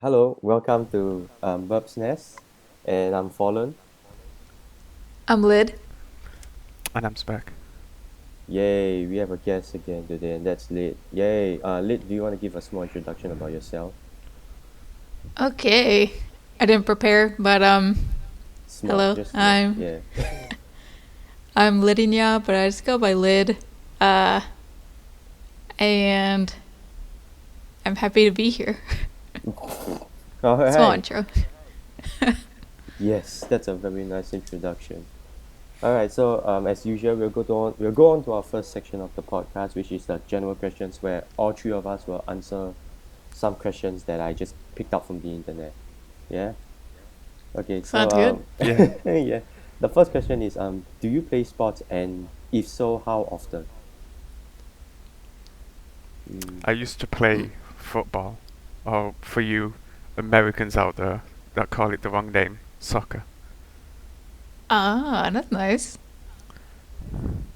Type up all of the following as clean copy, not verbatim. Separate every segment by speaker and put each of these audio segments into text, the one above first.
Speaker 1: Hello, welcome to Burb's Nest, and I'm Fallen.
Speaker 2: I'm Lid.
Speaker 3: And I'm back.
Speaker 1: Yay, we have a guest again today, and that's Lid. Yay, Lid, do you want to give a small introduction about yourself?
Speaker 2: Okay. I didn't prepare, but
Speaker 1: Small,
Speaker 2: hello.
Speaker 1: just small.
Speaker 2: I'm
Speaker 1: Yeah.
Speaker 2: I'm Lydinya, but I just go by Lid. Uh and I'm happy to be here.
Speaker 1: All
Speaker 2: Small
Speaker 1: right.
Speaker 2: intro.
Speaker 1: Yes, that's a very nice introduction. All right. So, as usual, we'll go on to our first section of the podcast, which is the general questions, where all three of us will answer some questions that I just picked up from the internet. Yeah. Okay, so
Speaker 2: Sounds good.
Speaker 3: Yeah,
Speaker 1: yeah, the first question is do you play sports, and if so, how often? Mm,
Speaker 3: I used to play football, or for you Americans out there that call it the wrong name, soccer.
Speaker 2: Ah, that's nice.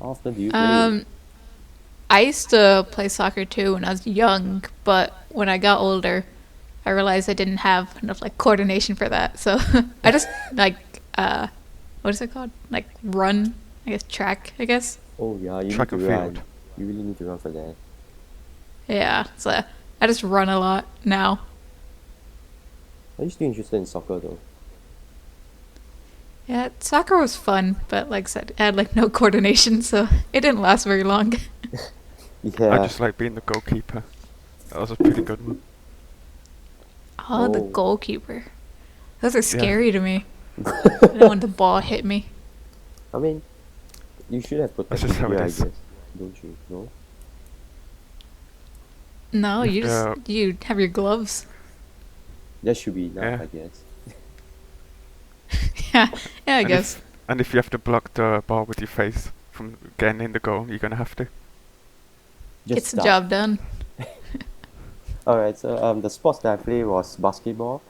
Speaker 1: how often do you play?
Speaker 2: Um I used to play soccer too when I was young, but when I got older, I realized I didn't have enough like coordination for that. So I just like what is it called? Like run, I guess track, I guess.
Speaker 1: Oh yeah, you need
Speaker 3: Track
Speaker 1: to
Speaker 3: and field.
Speaker 1: run. You really need to run for that.
Speaker 2: Yeah, so I just run a lot now.
Speaker 1: Are you still interested in soccer though?
Speaker 2: Yeah, soccer was fun, but like I said, I had like no coordination, so it didn't last very long.
Speaker 3: I
Speaker 1: Yeah.
Speaker 3: just like being the goalkeeper. That was a pretty good one.
Speaker 2: Oh, the
Speaker 1: Oh.
Speaker 2: goalkeeper. Those are
Speaker 3: Yeah,
Speaker 2: scary to me. I don't want the ball hit me.
Speaker 1: I mean, you should have
Speaker 3: that's just
Speaker 1: protective
Speaker 3: how it
Speaker 1: gear, I
Speaker 3: is.
Speaker 1: guess. Don't you? No.
Speaker 2: No,
Speaker 3: You have
Speaker 2: you have your gloves.
Speaker 1: That should be enough,
Speaker 3: yeah,
Speaker 1: I guess.
Speaker 2: Yeah, yeah, I
Speaker 3: and
Speaker 2: guess.
Speaker 3: if you have to block the ball with your face from getting in the goal, you're gonna have to.
Speaker 1: Just
Speaker 2: Gets the
Speaker 1: start.
Speaker 2: job done.
Speaker 1: All right. So the sports that I play was basketball.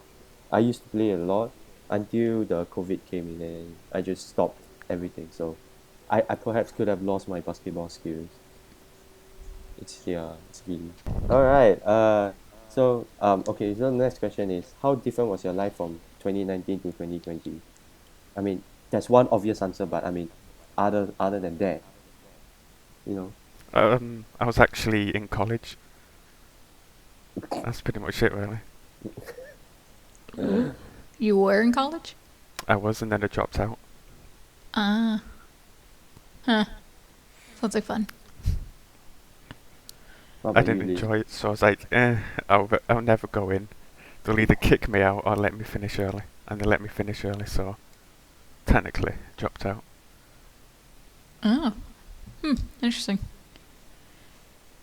Speaker 1: I used to play a lot until the COVID came in, and I just stopped everything. So I perhaps could have lost my basketball skills. It's yeah, it's really all right. Okay. So the next question is, how different was your life from 2019 to 2020? I mean, there's one obvious answer, but I mean, other than that, you know.
Speaker 3: I was actually in college. That's pretty much it, really.
Speaker 2: Ooh. You were in college?
Speaker 3: I was, and then I dropped out.
Speaker 2: Ah, huh. Sounds like fun.
Speaker 1: What
Speaker 3: I
Speaker 1: about you,
Speaker 3: didn't
Speaker 1: Lee?
Speaker 3: enjoy it, so I was like, I'll never go in. They'll either kick me out or let me finish early, and they let me finish early, so technically dropped out.
Speaker 2: Oh, interesting.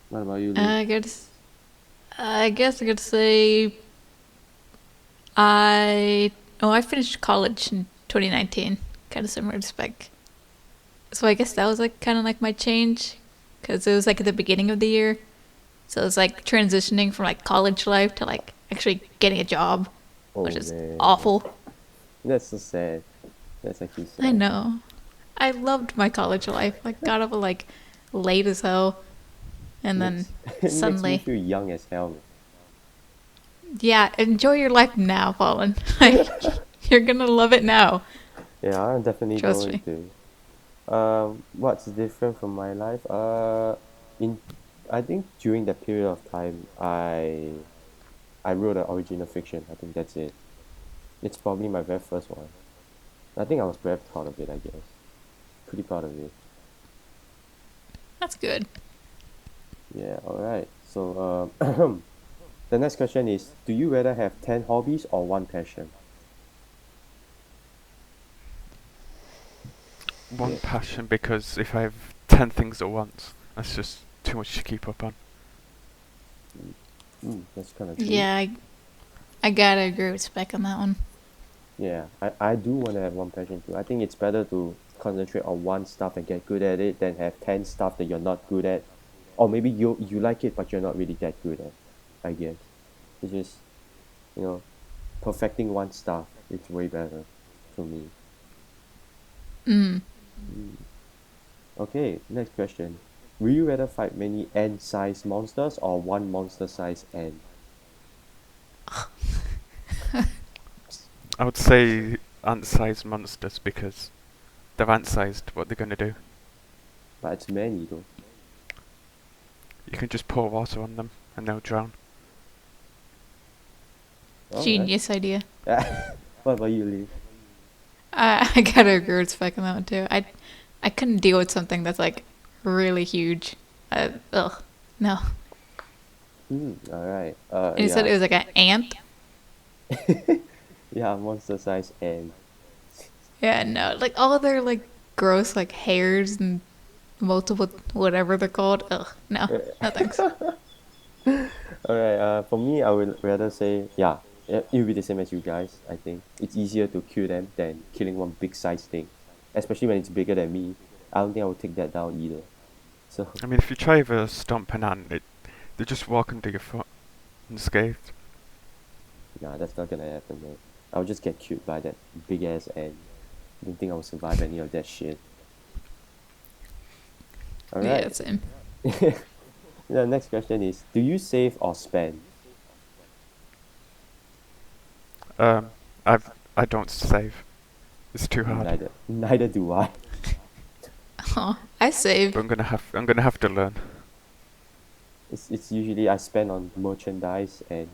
Speaker 1: What about you, Lee?
Speaker 2: I guess I could say I finished college in 2019, kind of similar to Spec. So I guess that was like kind of like my change, because it was like at the beginning of the year. So it was like transitioning from like college life to like actually getting a job, which
Speaker 1: Oh
Speaker 2: is
Speaker 1: man,
Speaker 2: awful.
Speaker 1: that's so sad. That's actually
Speaker 2: I
Speaker 1: sad.
Speaker 2: know. I loved my college life. I got up like late as hell, and then
Speaker 1: Makes it makes me
Speaker 2: suddenly,
Speaker 1: feel young as hell, man.
Speaker 2: yeah, enjoy your life now, Fallen. Like you're gonna love it now.
Speaker 1: Yeah, I'm definitely
Speaker 2: Trust
Speaker 1: going
Speaker 2: me.
Speaker 1: to. What's different from my life? In I think during that period of time, I wrote an original fiction. I think that's it. It's probably my very first one. I think I was very proud of it. I guess pretty proud of it.
Speaker 2: That's good.
Speaker 1: Yeah. All right. So the next question is: do you rather have 10 hobbies or one passion?
Speaker 3: One
Speaker 1: Yeah.
Speaker 3: passion, because if I have 10 things at once, that's just too much to keep up on.
Speaker 1: That's kind of true.
Speaker 2: Yeah, I gotta agree with Spec on that one.
Speaker 1: Yeah, I do want to have one passion too. I think it's better to concentrate on one stuff and get good at it than have 10 stuff that you're not good at. Or maybe you like it but you're not really that good at, I guess. It's just, you know, perfecting one stuff, it's way better for me.
Speaker 2: Mm.
Speaker 1: Mm. Okay, next question. Will you rather fight many ant-sized monsters or one monster-sized ant?
Speaker 3: I would say ant-sized monsters because they're ant-sized. What they're gonna do?
Speaker 1: But it's many though.
Speaker 3: You can just pour water on them and they'll drown.
Speaker 1: Alright.
Speaker 2: Genius idea.
Speaker 1: What about you, Lee?
Speaker 2: I gotta agree with Spike on that one too. I couldn't deal with something that's like really huge. Ugh, no.
Speaker 1: Alright.
Speaker 2: And you said it
Speaker 1: Yeah.
Speaker 2: was like an ant.
Speaker 1: Yeah, monster size and
Speaker 2: Yeah, no, like all their like gross like hairs and multiple whatever they're called. Ugh, no, no thanks.
Speaker 1: Alright, for me, I would rather say, yeah, it will be the same as you guys, I think. It's easier to kill them than killing one big size thing. Especially when it's bigger than me. I don't think I would take that down either. So,
Speaker 3: I mean, if you try to stomp an ant, they just walk under your foot unscathed.
Speaker 1: nah, that's not gonna happen, man. I'll just get killed by that big ass ant. I don't think I will survive any of that shit.
Speaker 2: Yeah,
Speaker 1: Alright.
Speaker 2: same.
Speaker 1: The next question is, do you save or spend?
Speaker 3: I don't save. It's too hard.
Speaker 1: Neither do I.
Speaker 2: Oh, I save.
Speaker 3: But I'm gonna have to learn.
Speaker 1: It's usually I spend on merchandise and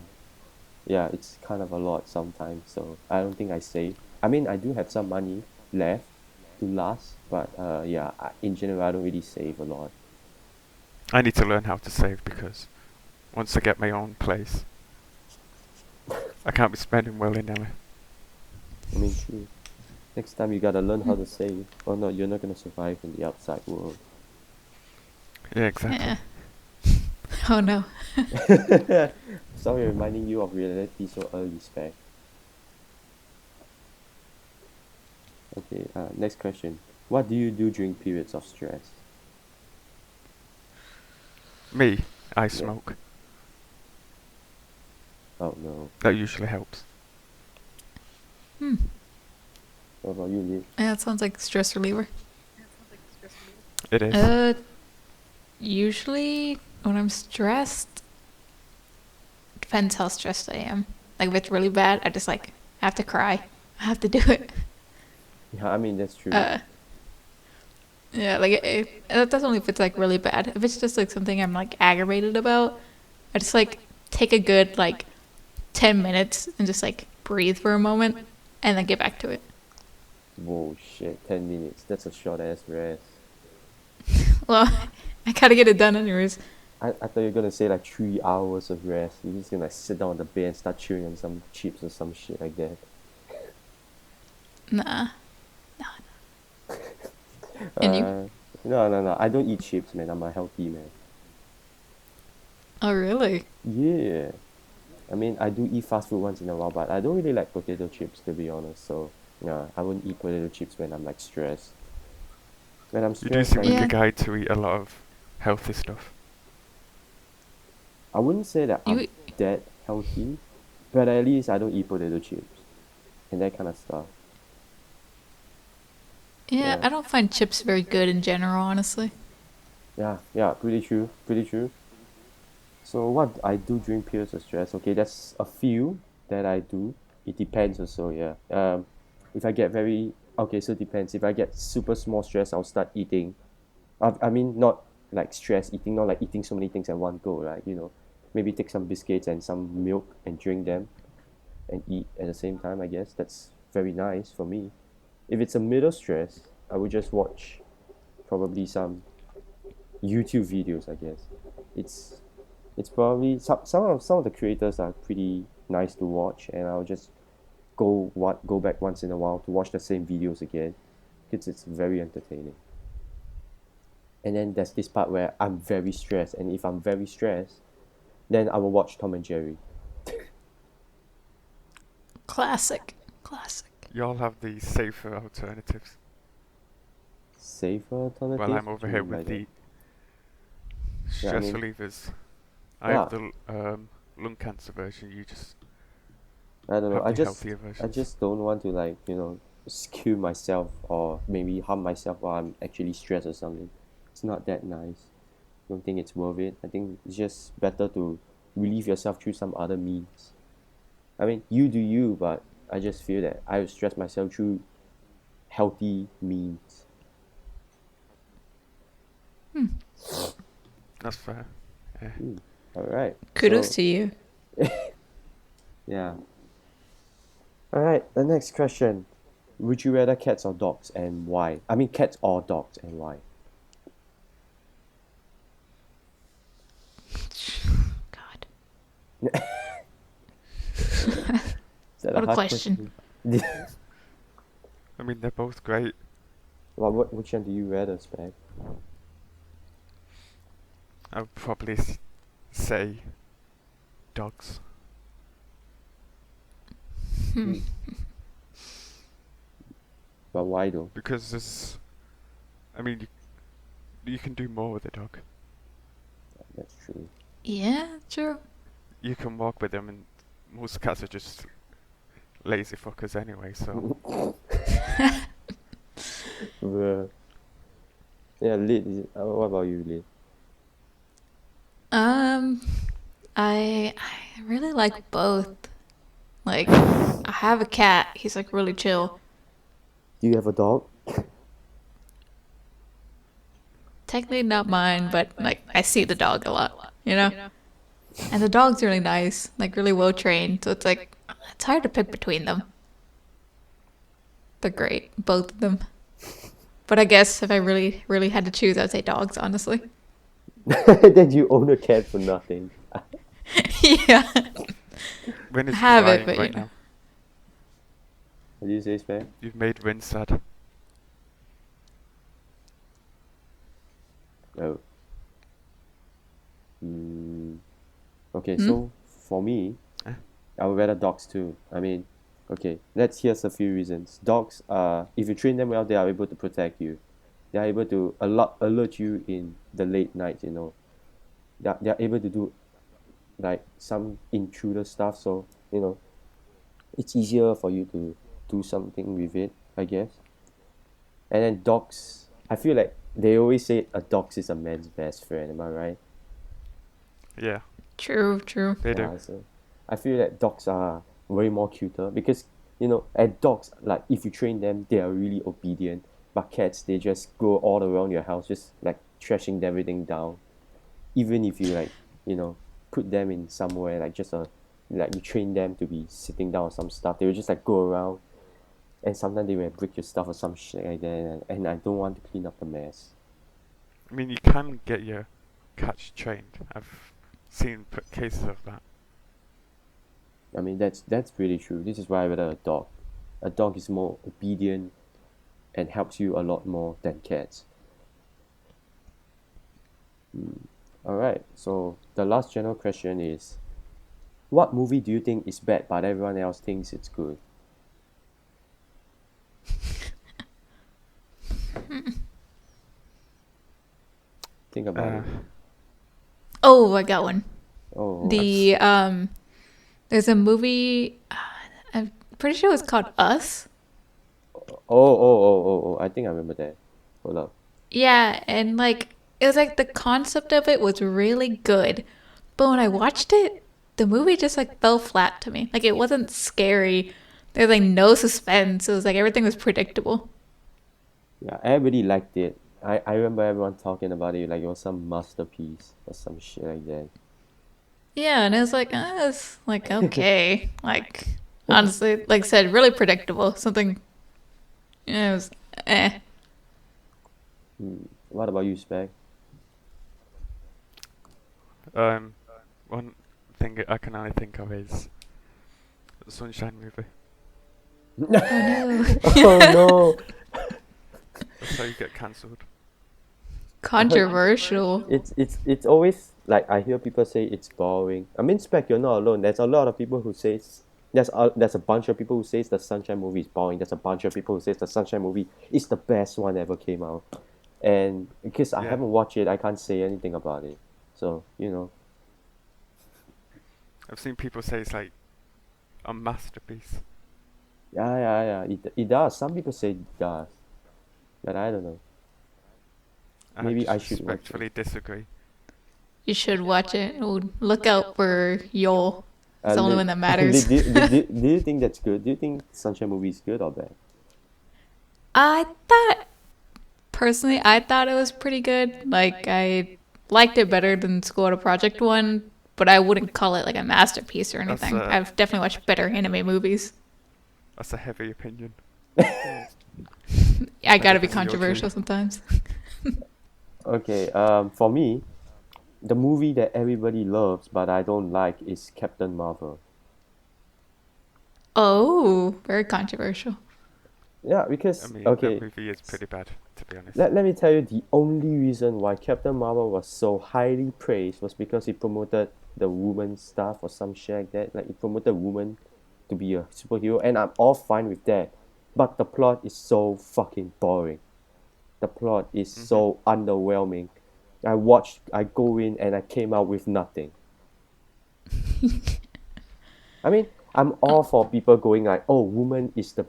Speaker 1: yeah, it's kind of a lot sometimes, so I don't think I save. I mean, I do have some money left to last, but yeah, in general, I don't really save a lot.
Speaker 3: I need to learn how to save because once I get my own place, I can't be spending willy-nilly.
Speaker 1: I mean, true. Next time you gotta learn how to save, or no, you're not gonna survive in the outside world.
Speaker 3: Yeah, exactly.
Speaker 2: Yeah. Oh no.
Speaker 1: Sorry, reminding you of reality so early, Spec. Okay, next question. What do you do during periods of stress?
Speaker 3: Me, I
Speaker 1: Yeah.
Speaker 3: smoke.
Speaker 1: Oh no.
Speaker 3: That usually helps.
Speaker 2: Hmm.
Speaker 1: What about you, Lee?
Speaker 2: Yeah, that sounds like stress reliever.
Speaker 3: It is.
Speaker 2: Usually when I'm stressed, depends how stressed I am. Like if it's really bad, I just like have to cry. I have to do it.
Speaker 1: Yeah, I mean, that's true.
Speaker 2: Yeah, like that's only if it's like really bad. If it's just like something I'm like aggravated about, I just like take a good like 10 minutes and just like breathe for a moment and then get back to it.
Speaker 1: Whoa, shit, 10 minutes. That's a short ass rest.
Speaker 2: Well, I gotta get it done anyways.
Speaker 1: I thought you were gonna say like 3 hours of rest. You're just gonna like, sit down on the bed and start chewing on some chips or some shit like that.
Speaker 2: Nah. And you?
Speaker 1: No. I don't eat chips, man. I'm a healthy man.
Speaker 2: Oh, really?
Speaker 1: Yeah. I mean, I do eat fast food once in a while, but I don't really like potato chips, to be honest. So, yeah, I wouldn't eat potato chips when I'm like stressed. When I'm
Speaker 3: You do
Speaker 1: stressed,
Speaker 3: seem
Speaker 1: like,
Speaker 3: like
Speaker 2: Yeah.
Speaker 3: a guy to eat a lot of healthy stuff.
Speaker 1: I wouldn't say that I'm
Speaker 2: You
Speaker 1: that healthy, but at least I don't eat potato chips and that kind of stuff.
Speaker 2: Yeah,
Speaker 1: Yeah.
Speaker 2: I don't find chips very good in general, honestly.
Speaker 1: Yeah, pretty true. So what I do during periods of stress, okay, there's a few that I do. It depends also, yeah. If I get very, okay, so it depends. If I get super small stress, I'll start eating. I mean, not like stress eating, not like eating so many things at one go, right? Maybe take some biscuits and some milk and drink them and eat at the same time, I guess. That's very nice for me. If it's a middle stress, I would just watch probably some YouTube videos, I guess. It's it's probably some of the creators are pretty nice to watch, and I'll just go back once in a while to watch the same videos again because it's very entertaining. And then there's this part where I'm very stressed, and if I'm very stressed, then I will watch Tom and Jerry.
Speaker 2: Classic. Classic.
Speaker 3: You all have the safer alternatives.
Speaker 1: Safer
Speaker 3: While
Speaker 1: alternatives?
Speaker 3: I'm
Speaker 1: What
Speaker 3: over
Speaker 1: do you
Speaker 3: here
Speaker 1: mean by
Speaker 3: with
Speaker 1: that?
Speaker 3: the
Speaker 1: Yeah, I
Speaker 3: stress
Speaker 1: mean,
Speaker 3: relievers. I
Speaker 1: yeah,
Speaker 3: have the lung cancer version. You just
Speaker 1: I don't know.
Speaker 3: have
Speaker 1: I
Speaker 3: the
Speaker 1: just
Speaker 3: healthier
Speaker 1: I
Speaker 3: versions.
Speaker 1: just don't want to like kill myself or maybe harm myself while I'm actually stressed or something. It's not that nice. Don't think it's worth it. I think it's just better to relieve yourself through some other means. I mean, you do you, but I just feel that I stress myself through healthy means.
Speaker 3: That's fair. Yeah.
Speaker 1: All right.
Speaker 2: Kudos
Speaker 1: So
Speaker 2: to you.
Speaker 1: yeah. All right. The next question: would you rather cats or dogs, and why? I mean, cats or dogs, and why?
Speaker 2: God,
Speaker 1: Is that a
Speaker 2: what a
Speaker 1: hard
Speaker 2: question.
Speaker 3: I mean, they're both great.
Speaker 1: Which one do you rather, Spec?
Speaker 3: I would probably say dogs.
Speaker 1: But why though?
Speaker 3: Because I mean, you can do more with a dog.
Speaker 1: That's true.
Speaker 2: Yeah, true.
Speaker 3: You can walk with them, and most cats are just lazy fuckers anyway, so.
Speaker 1: Yeah, Lid. What about you, Lid?
Speaker 2: Um, I really like both. Like, I have a cat. He's like really chill.
Speaker 1: Do you have a dog?
Speaker 2: Technically not mine, but like I see the dog a lot, you know? And the dog's really nice, like really well trained. So it's like it's hard to pick between them. They're great, both of them. But I guess if I really, really had to choose, I'd say dogs, honestly.
Speaker 1: Then you own a cat for nothing.
Speaker 2: Yeah.
Speaker 3: Rin is
Speaker 2: Have it,
Speaker 3: crying
Speaker 2: but
Speaker 3: right
Speaker 2: you know.
Speaker 3: now.
Speaker 1: What do you say, Spec?
Speaker 3: You've made Rin sad.
Speaker 1: Oh. Okay, so for me,
Speaker 3: Eh?
Speaker 1: I would rather dogs too. I mean, okay, here's a few reasons. Dogs are, if you train them well, they are able to protect you. They are able to alert you in the late night, you know. They are able to do like some intruder stuff, so you know, it's easier for you to do something with it, I guess. And then dogs, I feel like they always say a dog is a man's best friend, am I right?
Speaker 3: Yeah,
Speaker 2: True, true.
Speaker 3: they do.
Speaker 1: Yeah, so I feel that dogs are way more cuter because you know, and dogs, like if you train them, they are really obedient. But cats, they just go all around your house, just like trashing everything down. Even if you like, you know, put them in somewhere like just a, like you train them to be sitting down or some stuff, they will just like go around, and sometimes they will break your stuff or some shit like that, and I don't want to clean up the mess.
Speaker 3: I mean, you can get your cats trained. I've seen cases of that.
Speaker 1: I mean, that's really true. This is why I rather a dog. A dog is more obedient and helps you a lot more than cats. All right. So the last general question is, what movie do you think is bad but everyone else thinks it's good? Think about it.
Speaker 2: Oh, I got one.
Speaker 1: Oh,
Speaker 2: The there's a movie. I'm pretty sure it's called Us.
Speaker 1: oh. I think I remember that. Hold up.
Speaker 2: Yeah, and like it was like the concept of it was really good, but when I watched it, the movie just like fell flat to me. Like it wasn't scary. There was like no suspense. It was like everything was predictable.
Speaker 1: Yeah, everybody liked it. I remember everyone talking about it like it was some masterpiece or some shit like that.
Speaker 2: Yeah, and it was like, it's like okay, like honestly, like I said, really predictable. Something, it was, eh.
Speaker 1: What about you, Spec?
Speaker 3: One thing I can only think of is the Sunshine movie.
Speaker 1: Oh no!
Speaker 3: That's how you get cancelled.
Speaker 2: Controversial.
Speaker 1: It's always like I hear people say it's boring. I mean, Spec, you're not alone. There's a lot of people who says there's a bunch of people who says the Sunshine movie is boring. There's a bunch of people who says the Sunshine movie is the best one ever came out. And because I
Speaker 3: Yeah.
Speaker 1: haven't watched it, I can't say anything about it. So you know,
Speaker 3: I've seen people say it's like a masterpiece.
Speaker 1: yeah. It does. Some people say it does, but I don't know. Maybe I should watch
Speaker 3: respectfully disagree.
Speaker 2: You should watch it. Oh, look out for Yol. It's the only one that matters.
Speaker 1: Do you think that's good? Do you think Sunshine movie is good or bad?
Speaker 2: I thought, personally, I thought it was pretty good. Like, I liked it better than School Out a Project one, but I wouldn't call it like a masterpiece or
Speaker 3: That's
Speaker 2: anything. I've definitely watched better anime movies.
Speaker 3: a heavy opinion.
Speaker 2: I gotta be
Speaker 3: That's your
Speaker 2: controversial
Speaker 3: truth.
Speaker 2: sometimes.
Speaker 1: Okay, for me, the movie that everybody loves but I don't like is Captain Marvel.
Speaker 2: Oh, very controversial.
Speaker 1: Yeah,
Speaker 3: I
Speaker 1: because
Speaker 3: mean,
Speaker 1: okay,
Speaker 3: that movie is pretty bad, to be honest.
Speaker 1: let me tell you the only reason why Captain Marvel was so highly praised was because it promoted the woman stuff or some shit like that. Like it promoted women to be a superhero, and I'm all fine with that. But the plot is so fucking boring. The plot is
Speaker 3: Hmm.
Speaker 1: so underwhelming. I go in and I came out with nothing. I mean, I'm all for people going like, oh, woman is the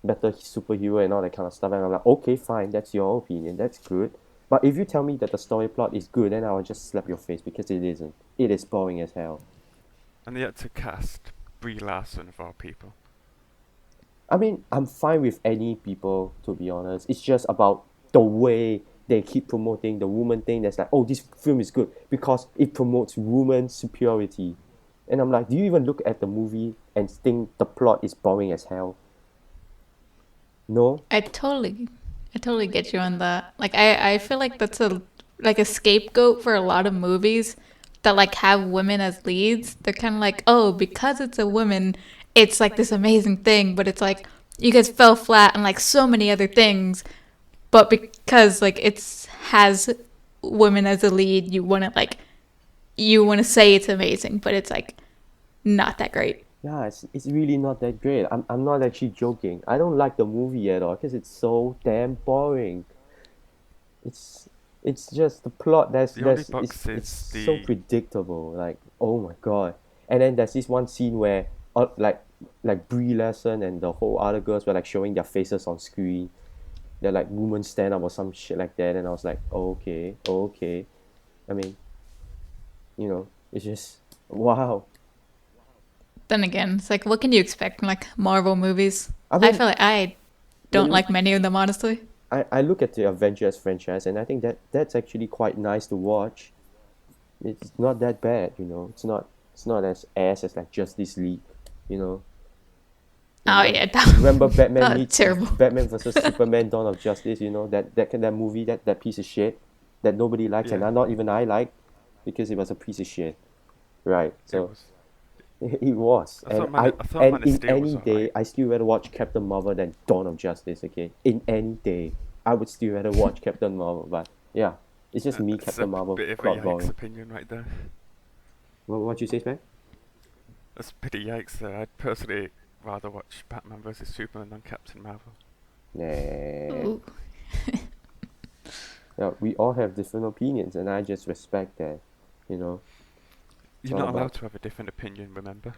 Speaker 1: better superhero and all that kind of stuff. And I'm like, okay, fine, that's your opinion, that's good. But if you tell me that the story plot is good, then I'll just slap your face because it isn't. It is boring as hell.
Speaker 3: And they had to cast Brie Larson of all people.
Speaker 1: I mean, I'm fine with any people to be honest. It's just about the way they keep promoting the woman thing. That's like, oh, this film is good because it promotes woman superiority. And I'm like, do you even look at the movie and think the plot is boring as hell? No?
Speaker 2: I totally, I totally get you on that. Like, I feel like that's a scapegoat for a lot of movies that like have women as leads. They're kind of like, oh, because it's a woman, it's like this amazing thing, but it's like you guys fell flat on like so many other things. But because like it's has women as a lead, you want to say it's amazing, but it's like not that great.
Speaker 1: Yeah, it's really not that great. I'm not actually joking. I don't like the movie at all because it's so damn boring. It's it's just the plot
Speaker 3: The only
Speaker 1: it's
Speaker 3: boxes
Speaker 1: so
Speaker 3: the
Speaker 1: predictable. Like, oh my god. And then there's this one scene where like Brie Larson and the whole other girls were like showing their faces on screen. They're like women stand up or some shit like that, and I was like, oh, okay, oh, okay. I mean, it's just wow.
Speaker 2: Then again, it's like what can you expect from like Marvel movies?
Speaker 1: I
Speaker 2: I
Speaker 1: mean,
Speaker 2: feel like I
Speaker 1: when
Speaker 2: don't
Speaker 1: you
Speaker 2: like many of them honestly.
Speaker 1: I look at the Avengers franchise and I think that's actually quite nice to watch. It's not that bad. It's not as ass as like Justice League, you know.
Speaker 2: Oh
Speaker 1: Remember
Speaker 2: yeah,
Speaker 1: remember Batman
Speaker 2: that's
Speaker 1: meets
Speaker 2: terrible.
Speaker 1: Batman versus Superman Dawn of Justice, that movie, that piece of shit that nobody likes and
Speaker 3: yeah,
Speaker 1: not even I liked because it was a piece of shit. Right.
Speaker 3: it
Speaker 1: So
Speaker 3: was.
Speaker 1: it was.
Speaker 3: I
Speaker 1: And
Speaker 3: thought
Speaker 1: I
Speaker 3: I thought
Speaker 1: and
Speaker 3: Man of
Speaker 1: in
Speaker 3: Steel was
Speaker 1: any day
Speaker 3: alright.
Speaker 1: I still rather watch Captain Marvel than Dawn of Justice, okay? In any day. I would still rather watch Captain Marvel, but yeah. It's just me,
Speaker 3: It's a
Speaker 1: Captain Marvel,
Speaker 3: bit of a
Speaker 1: plot
Speaker 3: yikes
Speaker 1: boring.
Speaker 3: opinion right there.
Speaker 1: What you say, man?
Speaker 3: That's pretty yikes there. I'd personally rather watch Batman vs Superman than Captain Marvel.
Speaker 1: Nah.
Speaker 2: Ooh.
Speaker 1: Yeah, we all have different opinions and I just respect that, you know. It's
Speaker 3: You're
Speaker 1: all
Speaker 3: not allowed
Speaker 1: about
Speaker 3: to have a different opinion, remember?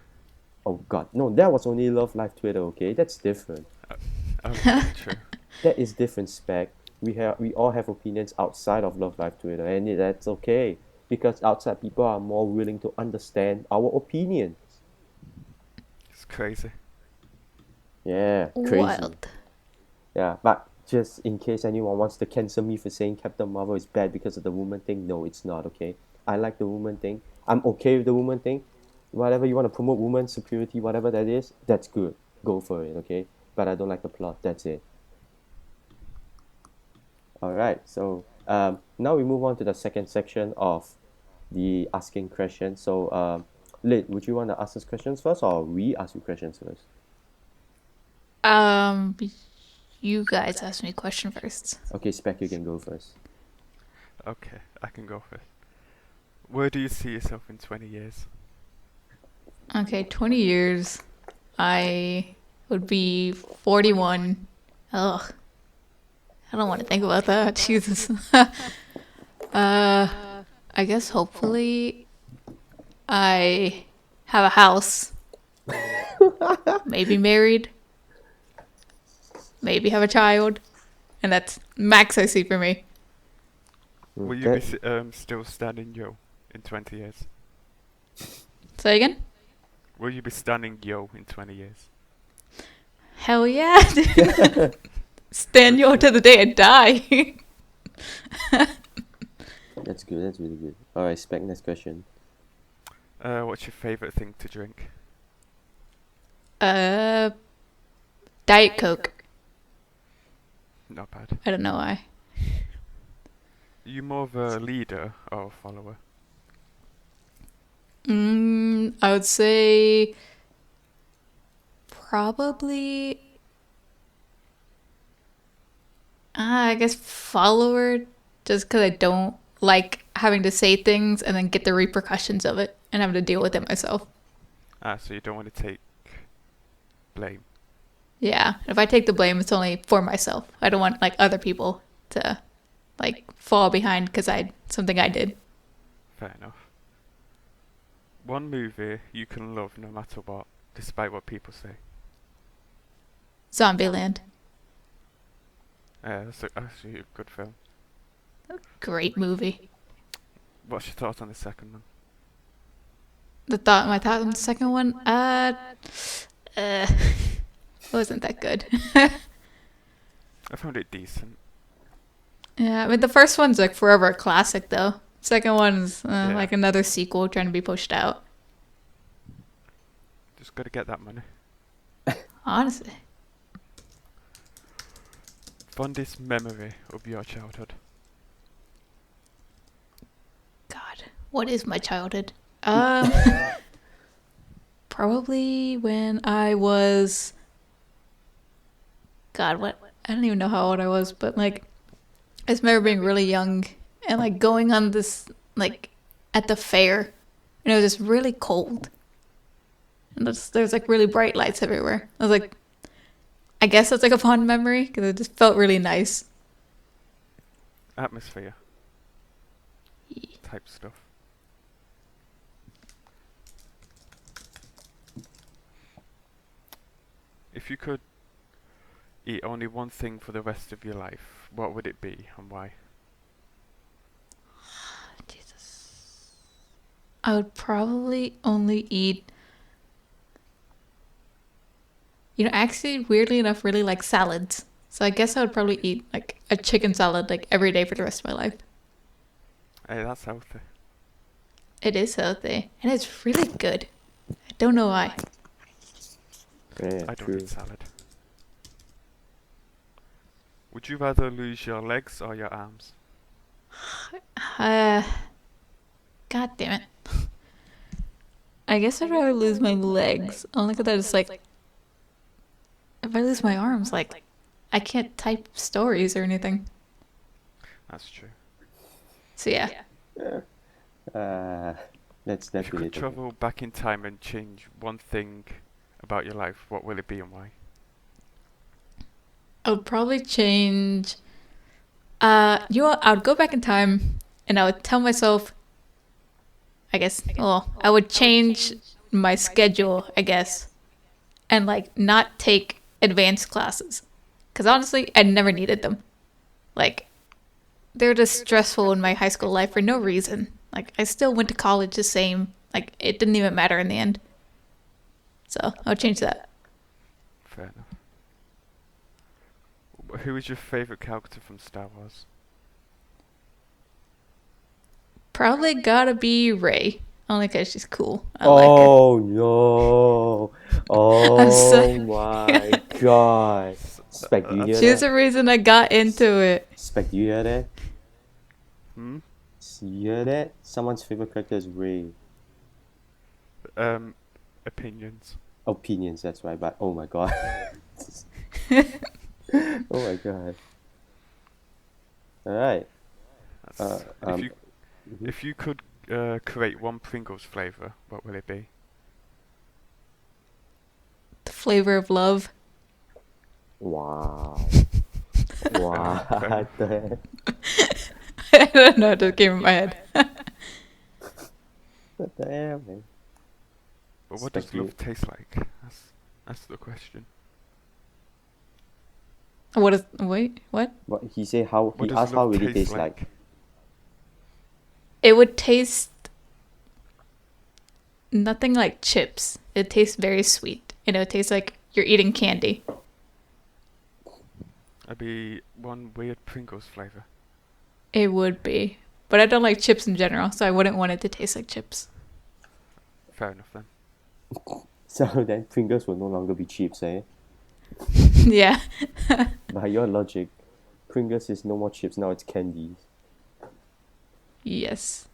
Speaker 1: oh god. No, that was only Love Life Twitter, okay? That's different.
Speaker 3: Uh, okay, true.
Speaker 1: That is different spec. We all have opinions outside of Love Life Twitter, and that's okay because outside people are more willing to understand our opinions.
Speaker 3: It's crazy.
Speaker 1: Yeah, crazy.
Speaker 2: Wild.
Speaker 1: Yeah, but just in case anyone wants to cancel me for saying Captain Marvel is bad because of the woman thing, no, it's not, okay? I like the woman thing. I'm okay with the woman thing. Whatever you want to promote woman superiority, whatever that is, that's good. Go for it, okay? But I don't like the plot. That's it. All right. So now we move on to the second section of the asking questions. So Lid, would you want to ask us questions first, or we ask you questions first?
Speaker 2: Um, you guys asked me a question first.
Speaker 1: Okay, Spec, you can go first.
Speaker 3: Okay, I can go first. Where do you see yourself in 20 years?
Speaker 2: Okay, 20 years. I would be 41. Ugh, I don't want to think about that. Jesus. I guess hopefully I have a house, maybe married, maybe have a child, and that's max I see for me.
Speaker 3: Will you
Speaker 1: That
Speaker 3: be still standing Joe in 20 years?
Speaker 2: Say again?
Speaker 3: Will you be standing yo in 20 years?
Speaker 2: Hell yeah, dude. Stand yo to the day I die.
Speaker 1: That's good. That's really good. All right, Spec. Next question.
Speaker 3: What's your favourite thing to drink?
Speaker 2: Diet Coke.
Speaker 3: Not bad.
Speaker 2: I don't know why.
Speaker 3: Are you more of a leader or a follower?
Speaker 2: I would say probably. I guess follower, just because I don't like having to say things and then get the repercussions of it and having to deal with it myself.
Speaker 3: So you don't want to take blame.
Speaker 2: Yeah, if I take the blame, it's only for myself. I don't want like other people to like fall behind because something I did.
Speaker 3: Fair enough. One movie you can love no matter what, despite what people say.
Speaker 2: Zombieland,
Speaker 3: That's actually a good film.
Speaker 2: great movie.
Speaker 3: What's your thoughts on the second one?
Speaker 2: My thought on the second one, wasn't that good.
Speaker 3: I found it decent.
Speaker 2: Yeah, I mean the first one's like forever a classic though. Second one's
Speaker 3: Yeah.
Speaker 2: like another sequel trying to be pushed out.
Speaker 3: Just got to get that money.
Speaker 2: Honestly,
Speaker 3: Fondest memory of your childhood?
Speaker 2: God, what is my childhood? Probably when I was. God, what? I don't even know how old I was, but like, I just remember being really young and like going on this like at the fair, and it was just really cold, and there's like really bright lights everywhere. I was like, I guess that's like a fond memory because it just felt really nice.
Speaker 3: Atmosphere type stuff. If you could eat only one thing for the rest of your life, what would it be and why?
Speaker 2: Jesus, I would probably only eat. You know, actually, weirdly enough, really like salads. So I guess I would probably eat like a chicken salad like every day for the rest of my life.
Speaker 3: Hey, that's healthy.
Speaker 2: It is healthy and it's really good. I don't know why.
Speaker 1: Yeah,
Speaker 3: I don't
Speaker 1: true.
Speaker 3: eat salad. Would you rather lose your legs or your arms?
Speaker 2: God damn it. I guess I'd rather lose my legs. Only because I just like, if I lose my arms, like, I can't type stories or anything.
Speaker 3: That's true.
Speaker 2: So yeah.
Speaker 1: That's
Speaker 3: If you could
Speaker 1: relatable.
Speaker 3: travel back in time and change one thing about your life, what will it be and why?
Speaker 2: I would probably change. I would go back in time and I would tell myself, I guess, well, I would change my schedule, I guess, and like not take advanced classes. Because honestly, I never needed them. Like, they're just stressful in my high school life for no reason. Like, I still went to college the same. Like, it didn't even matter in the end. So, I'll change that.
Speaker 3: Fair enough. Who is your favourite character from Star Wars?
Speaker 2: Probably gotta be Ray. Only because she's cool. I like her.
Speaker 1: Oh no! Oh
Speaker 2: sorry.
Speaker 1: my god! Spec, do you hear
Speaker 2: She's
Speaker 1: that?
Speaker 2: the reason I got into it.
Speaker 1: Spec, do you hear that?
Speaker 3: Hmm?
Speaker 1: You hear that? Someone's favorite character is Ray.
Speaker 3: Opinions.
Speaker 1: Opinions, that's right. But oh my god! Oh my god! All right.
Speaker 3: That's,
Speaker 1: mhm.
Speaker 3: if you could create one Pringles flavour, what will it be?
Speaker 2: The flavor of love.
Speaker 1: Wow. What the heck?
Speaker 2: I don't know, it just came in my head.
Speaker 1: What the hell, man?
Speaker 3: But what does love taste like? That's the question.
Speaker 2: What?
Speaker 1: What he say? How
Speaker 3: What
Speaker 1: he
Speaker 3: does
Speaker 1: asked how
Speaker 3: love
Speaker 1: really
Speaker 3: taste
Speaker 1: tastes like?
Speaker 2: It would taste nothing like chips. It tastes very sweet. It tastes like you're eating candy.
Speaker 3: It'd be one weird Pringles flavor.
Speaker 2: It would be. But I don't like chips in general, so I wouldn't want it to taste like chips.
Speaker 3: Fair enough then.
Speaker 1: So then Pringles will no longer be chips, eh?
Speaker 2: Yeah.
Speaker 1: By your logic, Pringles is no more chips, now it's candies.
Speaker 2: Yes.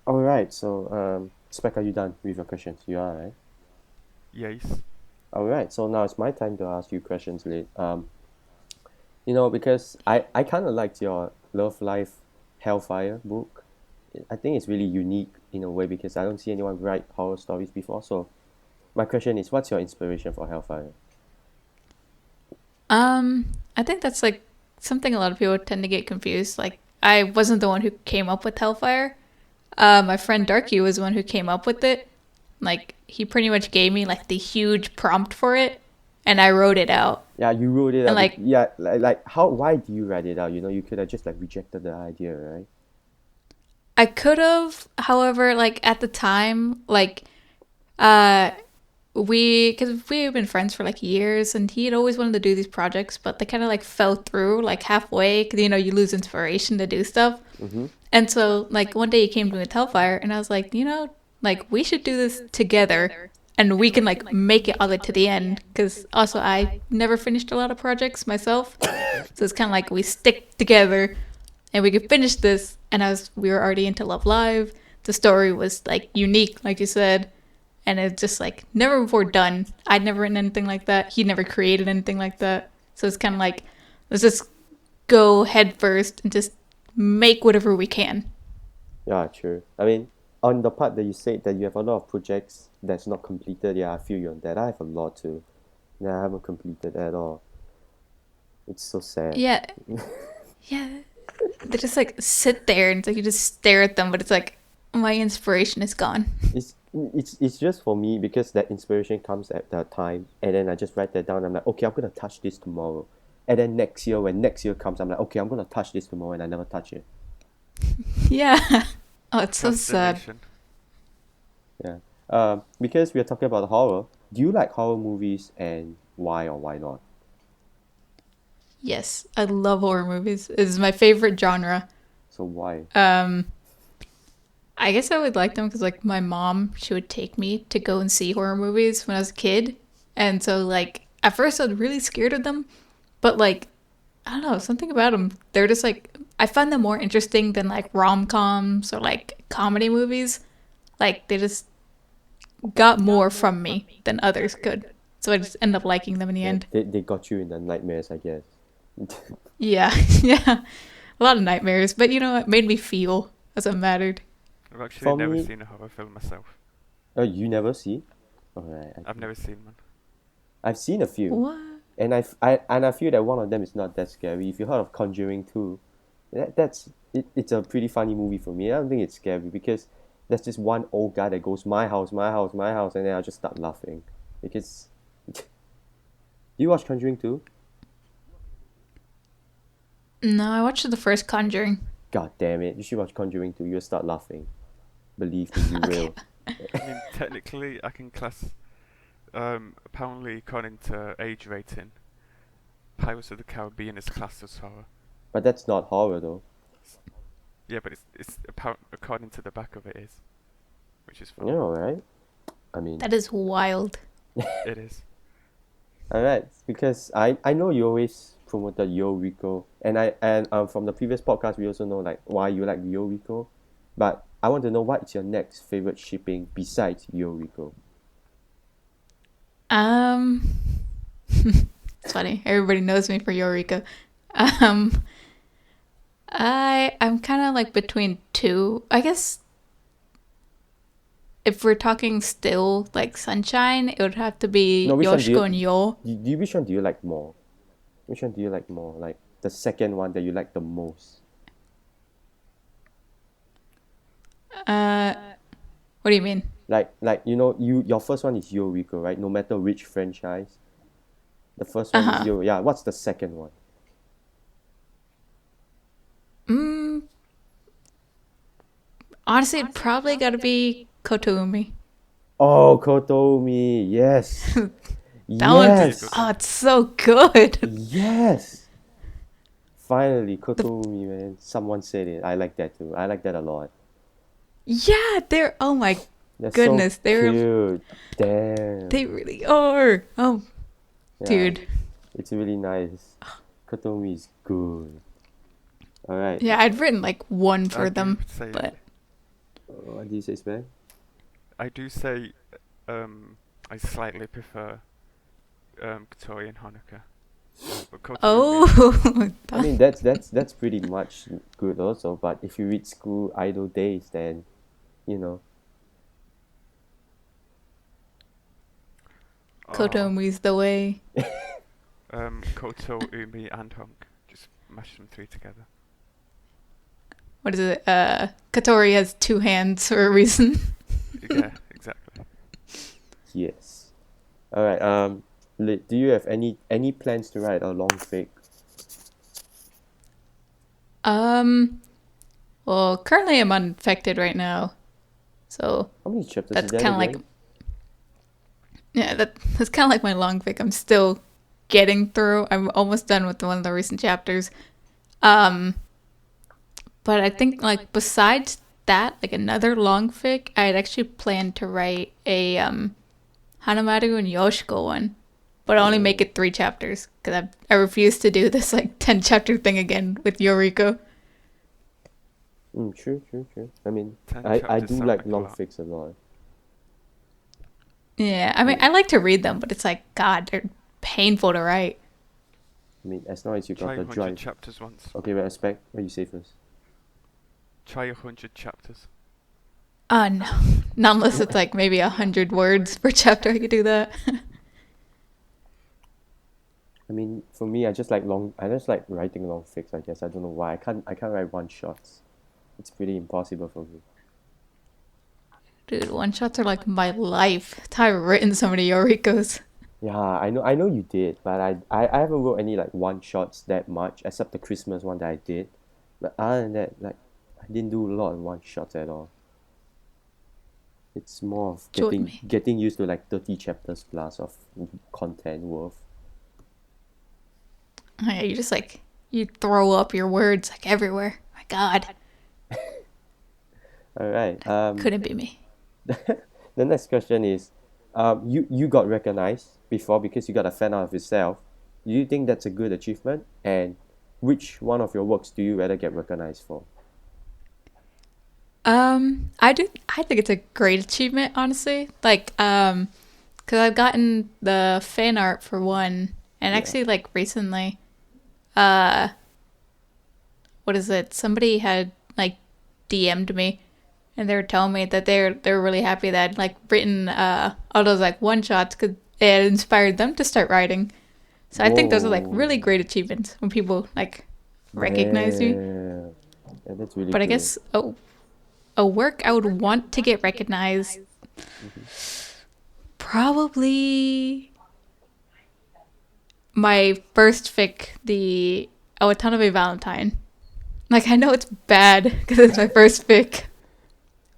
Speaker 1: Alright, so Spec, are you done with your questions? You are, right?
Speaker 3: Yes.
Speaker 1: Alright, so now it's my time to ask you questions, Lid. Because I kind of liked your Love Life Hellfire book. I think it's really unique in a way because I don't see anyone write horror stories before. So my question is, what's your inspiration for Hellfire?
Speaker 2: I think that's like something a lot of people tend to get confused. Like, I wasn't the one who came up with Hellfire. My friend Darky was the one who came up with it. Like, he pretty much gave me like the huge prompt for it, and I wrote it out.
Speaker 1: Yeah, you wrote it
Speaker 2: And
Speaker 1: out.
Speaker 2: like,
Speaker 1: Yeah, like how? Why do you write it out? You could have just like rejected the idea, right?
Speaker 2: I could have, however, like at the time, like, uh, because we have been friends for like years, and he had always wanted to do these projects, but they kind of like fell through like halfway because you lose inspiration to do stuff.
Speaker 1: Mm-hmm.
Speaker 2: And so, like, one day he came to me with Hellfire, and I was like, like, we should do this together, and we can, like, make it all the way to the end. Because also, I never finished a lot of projects myself. So it's kind of like we stick together, and we could finish this. And we were already into Love Live. The story was, like, unique, like you said. And it's just, like, never before done. I'd never written anything like that. He'd never created anything like that. So it's kind of like, let's just go head first and just make whatever we can.
Speaker 1: Yeah, true. I mean, on the part that you said that you have a lot of projects that's not completed, yeah, I feel you on that. I have a lot too. Yeah, I haven't completed at all. It's so sad.
Speaker 2: Yeah. Yeah. They just like sit there and it's like you just stare at them, but it's like my inspiration is gone.
Speaker 1: It's just for me because that inspiration comes at that time, and then I just write that down. I'm like, okay, I'm gonna touch this tomorrow, and then next year when next year comes, I'm like, okay, I'm gonna touch this tomorrow, and I never touch it.
Speaker 2: Yeah. Oh, it's so sad.
Speaker 3: Procrastination.
Speaker 1: Yeah. Because we are talking about horror. Do you like horror movies, and why or why not?
Speaker 2: Yes, I love horror movies. It's my favorite genre.
Speaker 1: So why?
Speaker 2: I guess I would like them because like my mom, she would take me to go and see horror movies when I was a kid. And so like at first I was really scared of them, but like I don't know, something about them. They're just like I find them more interesting than like rom-coms or like comedy movies. Like they just got more from me than others could. So I just end up liking them in the
Speaker 1: Yeah,
Speaker 2: end.
Speaker 1: they got you in the nightmares, I guess.
Speaker 2: Yeah, yeah. A lot of nightmares, but it made me feel as it mattered.
Speaker 3: I've actually
Speaker 1: For
Speaker 3: never
Speaker 1: me,
Speaker 3: seen a horror film myself.
Speaker 1: you never see? Alright,
Speaker 3: I've never seen one.
Speaker 1: I've seen a few,
Speaker 2: What?
Speaker 1: and I feel that one of them is not that scary. If you heard of Conjuring 2, it's a pretty funny movie for me. I don't think it's scary because there's this one old guy that goes my house, my house, my house, and then I just start laughing because. Do you watch Conjuring 2?
Speaker 2: No, I watched the first Conjuring.
Speaker 1: God damn it! You should watch Conjuring 2. You'll start laughing. Believe me, you
Speaker 2: Okay.
Speaker 1: will.
Speaker 3: I mean, technically, I can class. Apparently, according to age rating, Pirates of the Caribbean is classed as horror.
Speaker 1: But that's not horror though.
Speaker 3: Yeah, but it's according to the back of it is, which is
Speaker 1: You
Speaker 3: fine.
Speaker 1: know, right? I mean,
Speaker 2: That is wild.
Speaker 3: It is.
Speaker 1: alright, because I know you always promoted YouRiko, and from the previous podcast we also know like why you like YouRiko, but I want to know what is your next favorite shipping besides YouRiko.
Speaker 2: Um, it's funny. Everybody knows me for YouRiko. Um, I'm kind of like between two. I guess if we're talking still like sunshine, it would have to be
Speaker 1: No, which one
Speaker 2: Yoshiko and Yo.
Speaker 1: which one do you like more? Which one do you like more? Like the second one that you like the most?
Speaker 2: Uh, what do you mean?
Speaker 1: Like your first one is YouRiko, right? No matter which franchise, the first one is
Speaker 2: Uh-huh.
Speaker 1: Yeah. What's the second one?
Speaker 2: Mm, honestly, it probably got to be Kotoumi.
Speaker 1: Oh, Kotomi, yes.
Speaker 2: That one's
Speaker 1: Yes.
Speaker 2: oh, it's so good.
Speaker 1: Yes. Finally,
Speaker 2: The,
Speaker 1: Kotomi, man. Someone said it. I like that too. I like that a lot.
Speaker 2: yeah, they're oh my
Speaker 1: They're so
Speaker 2: goodness,
Speaker 1: cute. Damn.
Speaker 2: they really are. Oh,
Speaker 1: Yeah,
Speaker 2: dude.
Speaker 1: it's really nice. Kotomi is good. All right.
Speaker 2: Yeah, I'd written like one
Speaker 3: I
Speaker 2: for
Speaker 3: do
Speaker 2: them,
Speaker 3: say,
Speaker 2: but
Speaker 1: What do you say, Sven?
Speaker 3: I do say, I slightly prefer Kotori and Hanukkah, but Kotori
Speaker 2: oh,
Speaker 1: I mean, that's pretty much good also. But if you read School Idol Days, then you know.
Speaker 2: Kotomi's the way.
Speaker 3: Koto, Umi, and Honk. Just mash them three together.
Speaker 2: What is it? Katori has two hands for a reason.
Speaker 3: Yeah, exactly.
Speaker 1: Yes. All right. Do you have any plans to write a long fic?
Speaker 2: Well, currently I'm uninfected right now, so
Speaker 1: How many chapters is
Speaker 2: that's
Speaker 1: that
Speaker 2: kind of like
Speaker 1: again?
Speaker 2: yeah, that's kind of like my long fic. I'm still getting through. I'm almost done with one of the recent chapters. Um, but I think like besides that, like another long fic, I had actually planned to write a Hanamaru and Yoshiko one, but only make
Speaker 1: Oh.
Speaker 2: it 3 chapters because I refuse to do this like 10 chapter thing again with YouRiko.
Speaker 1: True. I mean,
Speaker 3: 10
Speaker 1: I
Speaker 3: chapters
Speaker 1: do
Speaker 3: sound
Speaker 1: like
Speaker 3: like a
Speaker 1: long
Speaker 3: lot.
Speaker 1: fics a lot.
Speaker 2: Yeah, I
Speaker 1: I
Speaker 2: mean
Speaker 1: mean,
Speaker 2: I like to read them, but it's like God, they're painful to write.
Speaker 1: as long as you got
Speaker 3: Try
Speaker 1: the
Speaker 3: 100
Speaker 1: drive.
Speaker 3: chapters once.
Speaker 1: Okay, respect. What you say first?
Speaker 3: Try 100 chapters.
Speaker 2: No, not unless it's like maybe 100 words per chapter. I could do that.
Speaker 1: I mean, for me, I just like long. I just like writing long fics. I guess I don't know why. I can't write one shots. It's pretty impossible for me.
Speaker 2: Dude, one shots are like my life. That's how I've written so many Yorikos.
Speaker 1: Yeah, I know you did, but I haven't wrote any like one shots that much, except the Christmas one that I did. But other than that, like I didn't do a lot of one shots at all. It's more of
Speaker 2: Join me.
Speaker 1: getting used to like 30 chapters plus of content worth.
Speaker 2: Yeah, you just like you throw up your words like everywhere. My God,
Speaker 1: All right.
Speaker 2: couldn't be me.
Speaker 1: The next question is, you got recognized before because you got a fan out of yourself. Do you think that's a good achievement? And which one of your works do you rather get recognized for?
Speaker 2: I do. I think it's a great achievement, honestly. Like, because I've gotten the fan art for one, and
Speaker 1: Yeah.
Speaker 2: actually, like recently, uh, what is it? Somebody had like DM'd me, and they were telling me that they're really happy that I'd, like written all those like one shots because it had inspired them to start writing. So I think those are like really
Speaker 1: Whoa.
Speaker 2: great achievements when people like recognize you.
Speaker 1: Damn. Yeah, that's really
Speaker 2: But I
Speaker 1: good.
Speaker 2: guess a work I would want to get recognized probably my first fic, the Watanabe Valentine. Like I know it's bad because it's my first fic,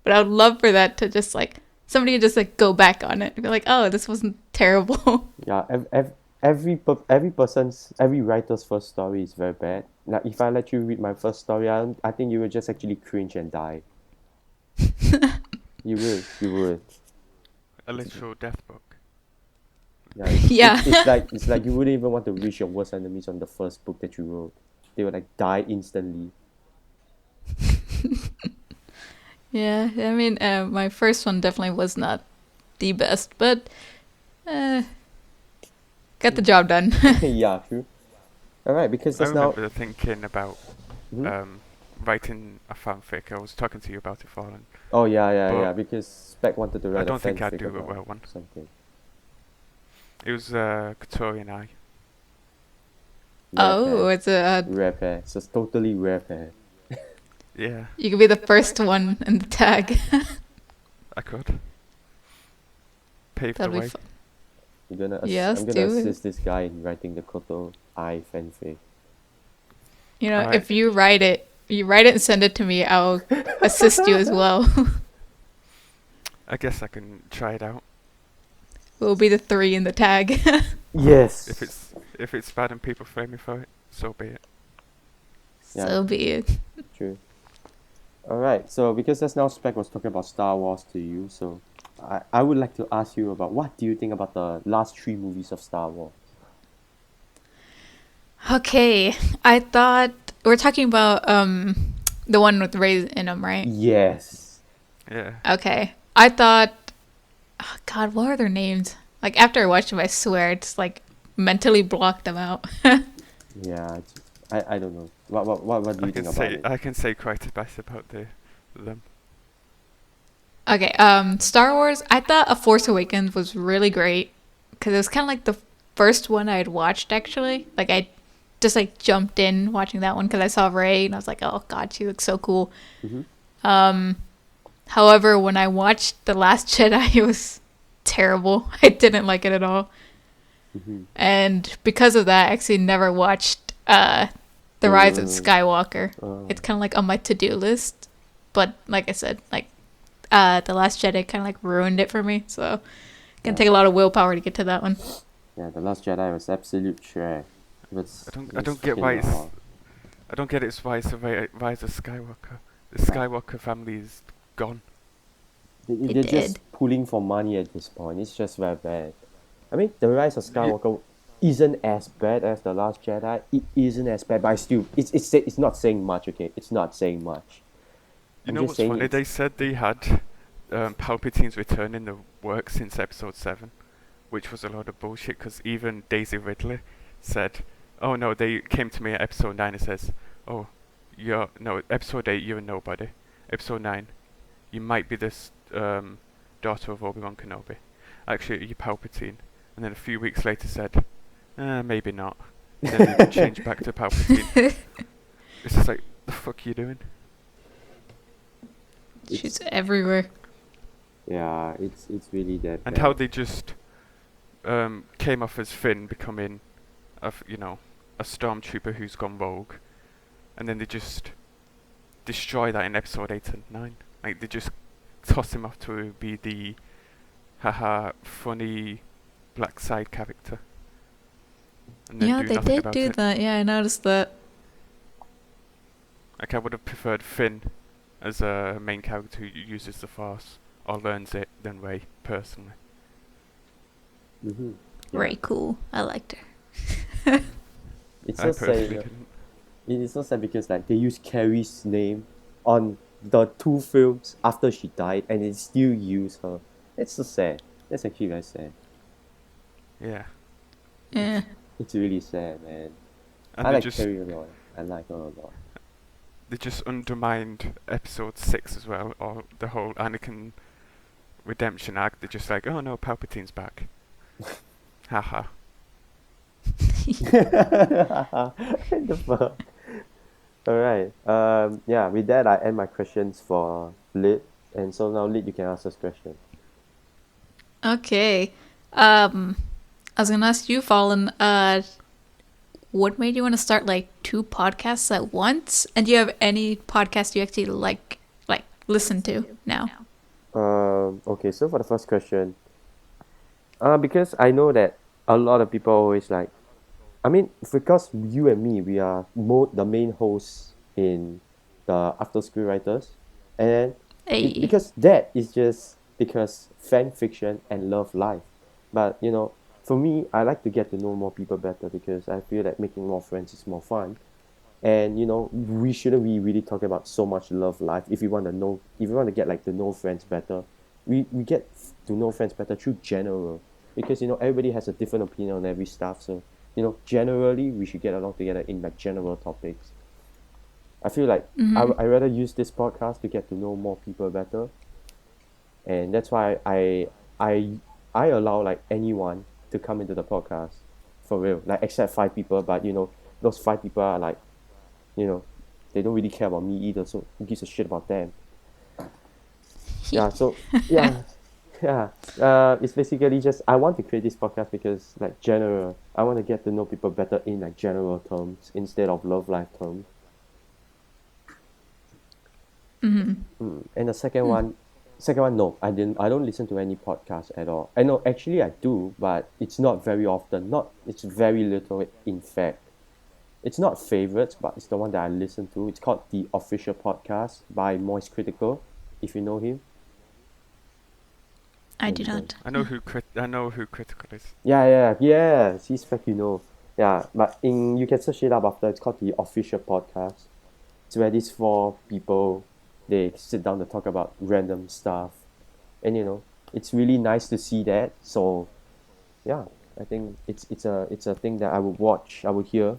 Speaker 2: but I would love for that to just like somebody to just like go back on it and be like, oh, this wasn't terrible.
Speaker 1: Yeah, every writer's first story is very bad. Like if I let you read my first story, I think you would just actually cringe and die. You would.
Speaker 3: A literal death book.
Speaker 1: Yeah, it's,
Speaker 2: Yeah.
Speaker 1: it's like you wouldn't even want to wish your worst enemies on the first book that you wrote. They would like die instantly.
Speaker 2: Yeah, I mean, my first one definitely was not the best, but uh, got the job done.
Speaker 1: Yeah, true. All right, because
Speaker 3: I
Speaker 1: that's now.
Speaker 3: remember thinking about
Speaker 1: Mhm.
Speaker 3: writing a fanfic. I was talking to you about it, Fallen.
Speaker 1: Oh yeah.
Speaker 3: But
Speaker 1: Because Spec wanted to
Speaker 3: I
Speaker 1: write a
Speaker 3: don't think I'd
Speaker 1: fanfic
Speaker 3: do it
Speaker 1: about
Speaker 3: well one.
Speaker 1: something.
Speaker 3: It was Kotori and I.
Speaker 1: Rare
Speaker 2: Oh,
Speaker 1: pair.
Speaker 2: it's a
Speaker 1: Rare pair. So it's totally rare pair.
Speaker 3: Yeah,
Speaker 2: you could be the first one in the tag.
Speaker 3: I could. Paved the
Speaker 2: That'll be
Speaker 3: way.
Speaker 2: fun.
Speaker 1: You're gonna
Speaker 2: Yes,
Speaker 1: I'm gonna
Speaker 2: do it.
Speaker 1: assist this guy in writing the Koto I fanfic.
Speaker 2: You know,
Speaker 3: Alright.
Speaker 2: if you write it and send it to me, I'll assist you as well.
Speaker 3: I guess I can try it out.
Speaker 2: Will be the 3 in the tag.
Speaker 1: Yes.
Speaker 3: If it's bad and people flame me for it, so be it.
Speaker 1: Yeah.
Speaker 2: So be it.
Speaker 1: True. All right. So because just now Spec was talking about Star Wars to you, so I would like to ask you about what do you think about the last 3 movies of Star Wars?
Speaker 2: Okay, I thought we're talking about the one with Rey in them, right?
Speaker 1: Yes.
Speaker 3: Yeah.
Speaker 2: Okay, I thought, oh God, what are their names? Like after I watched them, I swear it's like mentally blocked them out.
Speaker 1: Yeah. I don't know. What do you think about it?
Speaker 3: I can say quite a bit about them.
Speaker 2: Okay, Star Wars. I thought A Force Awakens was really great because it was kind of like the first one I had watched actually. Like I just like jumped in watching that one because I saw Rey and I was like, oh God, she looks so cool.
Speaker 1: Mm-hmm.
Speaker 2: However, when I watched The Last Jedi, it was terrible. I didn't like it at all.
Speaker 1: Mm-hmm.
Speaker 2: And because of that, I actually never watched The Rise of Skywalker. It's kind of like on my to-do list. But like I said, like The Last Jedi kind of like ruined it for me. So it's going to take a lot of willpower to get to that one.
Speaker 1: Yeah, The Last Jedi was absolute trash.
Speaker 3: I don't get why it's I don't get it's why it's a Rise of Skywalker. The Skywalker family is gone.
Speaker 1: They're just pulling for money at this point. It's just very bad. I mean, The Rise of Skywalker isn't as bad as The Last Jedi. It isn't as bad, but I still, it's not saying much, okay? It's not saying much.
Speaker 3: You know what's funny? They said they had Palpatine's return in the works since Episode 7, which was a lot of bullshit, because even Daisy Ridley said, oh no, they came to me at Episode 9 and says, oh, Episode 8, you're a nobody. Episode 9, you might be this daughter of Obi-Wan Kenobi. Actually, you're Palpatine. And then a few weeks later said, maybe not. And then they changed back to Palpatine. It's just like, the fuck are you doing?
Speaker 2: She's everywhere.
Speaker 1: Yeah, it's really that
Speaker 3: And
Speaker 1: bad.
Speaker 3: how they just came off as Finn becoming, a stormtrooper who's gone rogue. And then they just destroy that in Episode 8 and 9. Like, they just toss him off to be the funny black side character. And then
Speaker 2: Yeah,
Speaker 3: do
Speaker 2: they
Speaker 3: nothing
Speaker 2: did
Speaker 3: about
Speaker 2: do
Speaker 3: it.
Speaker 2: that. Yeah, I noticed that.
Speaker 3: Like, I would have preferred Finn as a main character who uses the Force or learns it than Rey, personally.
Speaker 1: Mm-hmm. Yeah.
Speaker 2: Very cool. I liked her.
Speaker 1: It's
Speaker 3: I
Speaker 1: so
Speaker 3: personally
Speaker 1: sad.
Speaker 3: didn't.
Speaker 1: It is so sad because like they use Carrie's name on the 2 films after she died, and they still use her. It's so sad. That's actually very sad.
Speaker 3: Yeah.
Speaker 2: Yeah.
Speaker 1: It's really sad, man.
Speaker 3: And
Speaker 1: I
Speaker 3: they
Speaker 1: like
Speaker 3: just
Speaker 1: Carrie a lot. I like her a lot.
Speaker 3: they just undermined Episode 6 as well, or the whole Anakin redemption arc. They're just like, oh no, Palpatine's back. Haha.
Speaker 1: The fuck? Alright. Yeah, with that I end my questions for Lid. And so now Lid, you can ask us questions.
Speaker 2: Okay. I was gonna ask you, Fallen, what made you want to start like 2 podcasts at once? And do you have any podcast you actually like listen to now?
Speaker 1: Okay, so for the first question, because I know that a lot of people always like, I mean, because you and me, we are the main hosts in the After School Writers, and
Speaker 2: Hey.
Speaker 1: because that is just because fan fiction and love life. But for me, I like to get to know more people better because I feel that making more friends is more fun. And we shouldn't be really talking about so much love life. If you want to get like to know friends better, we get to know friends better through general, because everybody has a different opinion on every stuff. So generally we should get along together in like general topics. I feel like I rather use this podcast to get to know more people better, and that's why I allow like anyone to come into the podcast, for real, like except 5 people, but those 5 people are like, they don't really care about me either, so who gives a shit about them? Yeah, so yeah. It's basically just I want to create this podcast because like general, I want to get to know people better in like general terms instead of love life terms. And the second one, Second one, no, I didn't. I don't listen to any podcast at all. I know, actually, I do, but it's not very often. Not, it's very little. In fact, it's not favorites, but it's the one that I listen to. It's called The Official Podcast by Moist Critical, if you know him.
Speaker 2: I
Speaker 1: No,
Speaker 2: do
Speaker 1: you don't.
Speaker 2: not.
Speaker 3: I know who Critical is.
Speaker 1: Yeah. He's fact, you know. Yeah, but you can search it up after. It's called The Official Podcast. It's where these four people, they sit down to talk about random stuff, and it's really nice to see that. So yeah, I think it's a thing that I would watch, I would hear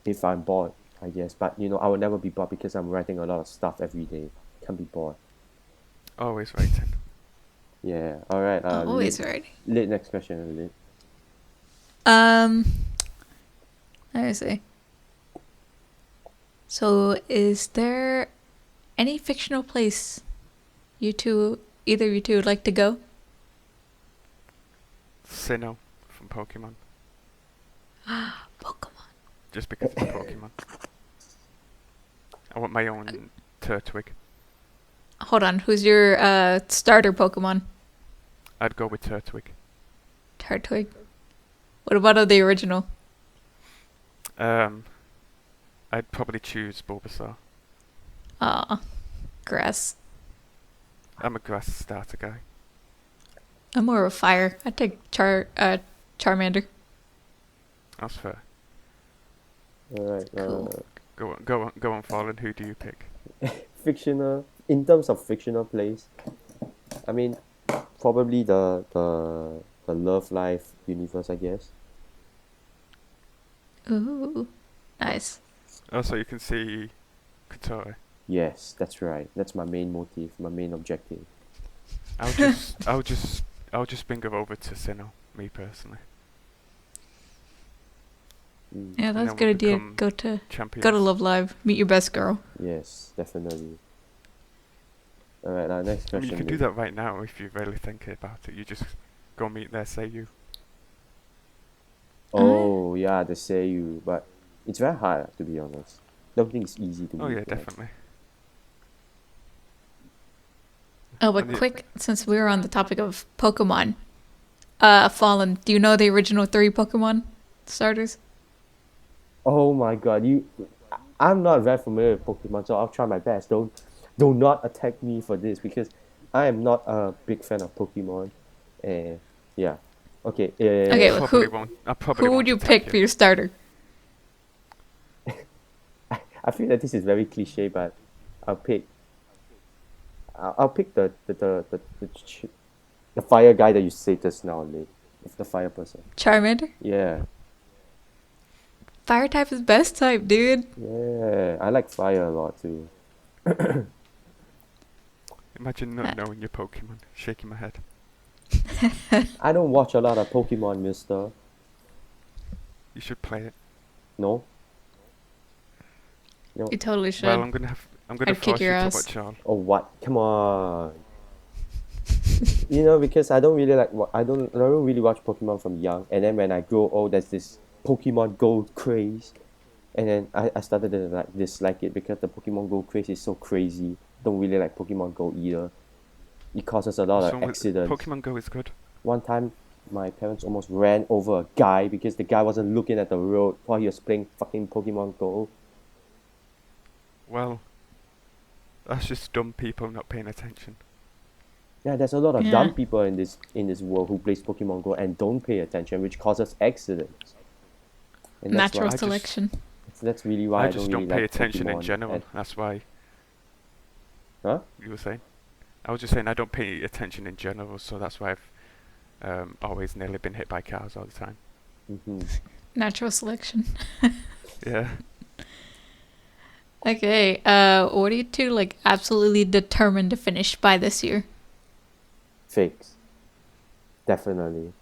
Speaker 1: if I'm bored, I guess. But I will never be bored because I'm writing a lot of stuff every day. Can't be bored.
Speaker 3: Always writing.
Speaker 1: Yeah. All right.
Speaker 2: Always right.
Speaker 1: Lid, next question, Lid.
Speaker 2: Let me see. So, is there any fictional place either you two would like to go?
Speaker 3: Sinnoh from Pokemon.
Speaker 2: Pokemon.
Speaker 3: Just because it's Pokemon. I want my own Turtwig.
Speaker 2: Hold on. Who's your starter Pokemon?
Speaker 3: I'd go with Turtwig.
Speaker 2: Turtwig. What about the original?
Speaker 3: I'd probably choose Bulbasaur.
Speaker 2: Grass.
Speaker 3: I'm a grass starter guy.
Speaker 2: I'm more of a fire. I'd take Charmander.
Speaker 3: That's fair.
Speaker 1: All right.
Speaker 2: Cool.
Speaker 3: Go on, Fallen. Who do you pick?
Speaker 1: Fictional. In terms of fictional place, I mean, probably the Love Life universe, I guess.
Speaker 2: Ooh. Nice.
Speaker 3: Also, you can see Kotori.
Speaker 1: Yes, that's right. That's my main motive, my main objective.
Speaker 3: I'll just bring her over to Sinnoh, me personally.
Speaker 2: Yeah, that's a
Speaker 3: then
Speaker 2: good
Speaker 3: we'll
Speaker 2: idea.
Speaker 3: become
Speaker 2: Go to
Speaker 3: Champions.
Speaker 2: Love Live. Meet your best girl.
Speaker 1: Yes, definitely. All right, next
Speaker 3: I mean,
Speaker 1: question.
Speaker 3: you can do
Speaker 1: Lid.
Speaker 3: that right now if you really think about it. You just go meet their Seiyu.
Speaker 1: Oh, yeah, the Seiyu, but it's very hard, to be honest. Don't think it's easy to
Speaker 3: Oh
Speaker 1: meet
Speaker 3: yeah,
Speaker 1: them.
Speaker 3: definitely.
Speaker 2: Oh, but
Speaker 3: And the-
Speaker 2: quick, since we're on the topic of Pokemon, Fallen, do you know the original 3 Pokemon starters?
Speaker 1: Oh my god, I'm not very familiar with Pokemon, so I'll try my best. Do not attack me for this because I am not a big fan of Pokemon. And yeah. Okay.
Speaker 2: Okay,
Speaker 3: I
Speaker 2: well,
Speaker 3: probably
Speaker 2: who-
Speaker 3: won't. I probably
Speaker 2: Who
Speaker 3: won't
Speaker 2: would you
Speaker 3: attack
Speaker 2: pick for your starter?
Speaker 1: I feel that this is very cliche, but I'll pick. I'll pick the fire guy that you say just now, Lee. The fire person.
Speaker 2: Charmander?
Speaker 1: Yeah.
Speaker 2: Fire type is best type, dude.
Speaker 1: Yeah. I like fire a lot too.
Speaker 3: Imagine not knowing your Pokemon. Shaking my head.
Speaker 1: I don't watch a lot of Pokemon, mister.
Speaker 3: You should play it.
Speaker 1: No? No.
Speaker 2: You totally should.
Speaker 3: Well, I'm gonna
Speaker 2: I'd kick
Speaker 3: force you
Speaker 2: your
Speaker 3: to
Speaker 2: ass.
Speaker 3: watch all.
Speaker 1: Oh, what? Come on. Because I don't really I don't really watch Pokemon from young, and then when I grow old, there's this Pokemon Go craze, and then I started to dislike it because the Pokemon Go craze is so crazy. Don't really like Pokemon Go either. It causes a lot
Speaker 3: What's
Speaker 1: of
Speaker 3: wrong with-
Speaker 1: accidents.
Speaker 3: Pokemon Go is good.
Speaker 1: One time, my parents almost ran over a guy because the guy wasn't looking at the road while he was playing fucking Pokemon Go.
Speaker 3: Well, that's just dumb people not paying attention.
Speaker 1: Yeah, there's a lot of
Speaker 2: Yeah.
Speaker 1: dumb people in this world who plays Pokemon Go and don't pay attention, which causes accidents. And that's
Speaker 2: Natural
Speaker 1: why,
Speaker 3: just-
Speaker 2: selection.
Speaker 1: that's really why I,
Speaker 3: I just
Speaker 1: don't
Speaker 3: don't
Speaker 1: really
Speaker 3: pay
Speaker 1: like
Speaker 3: attention in
Speaker 1: Pokemon.
Speaker 3: general.
Speaker 1: And-
Speaker 3: That's why
Speaker 1: Huh?
Speaker 3: you were saying. I was just saying I don't pay attention in general, so that's why I've always nearly been hit by cars all the time.
Speaker 1: Mm-hmm.
Speaker 2: Natural selection.
Speaker 3: Yeah.
Speaker 2: Okay, what are you two absolutely determined to finish by this year?
Speaker 1: Fakes. Definitely.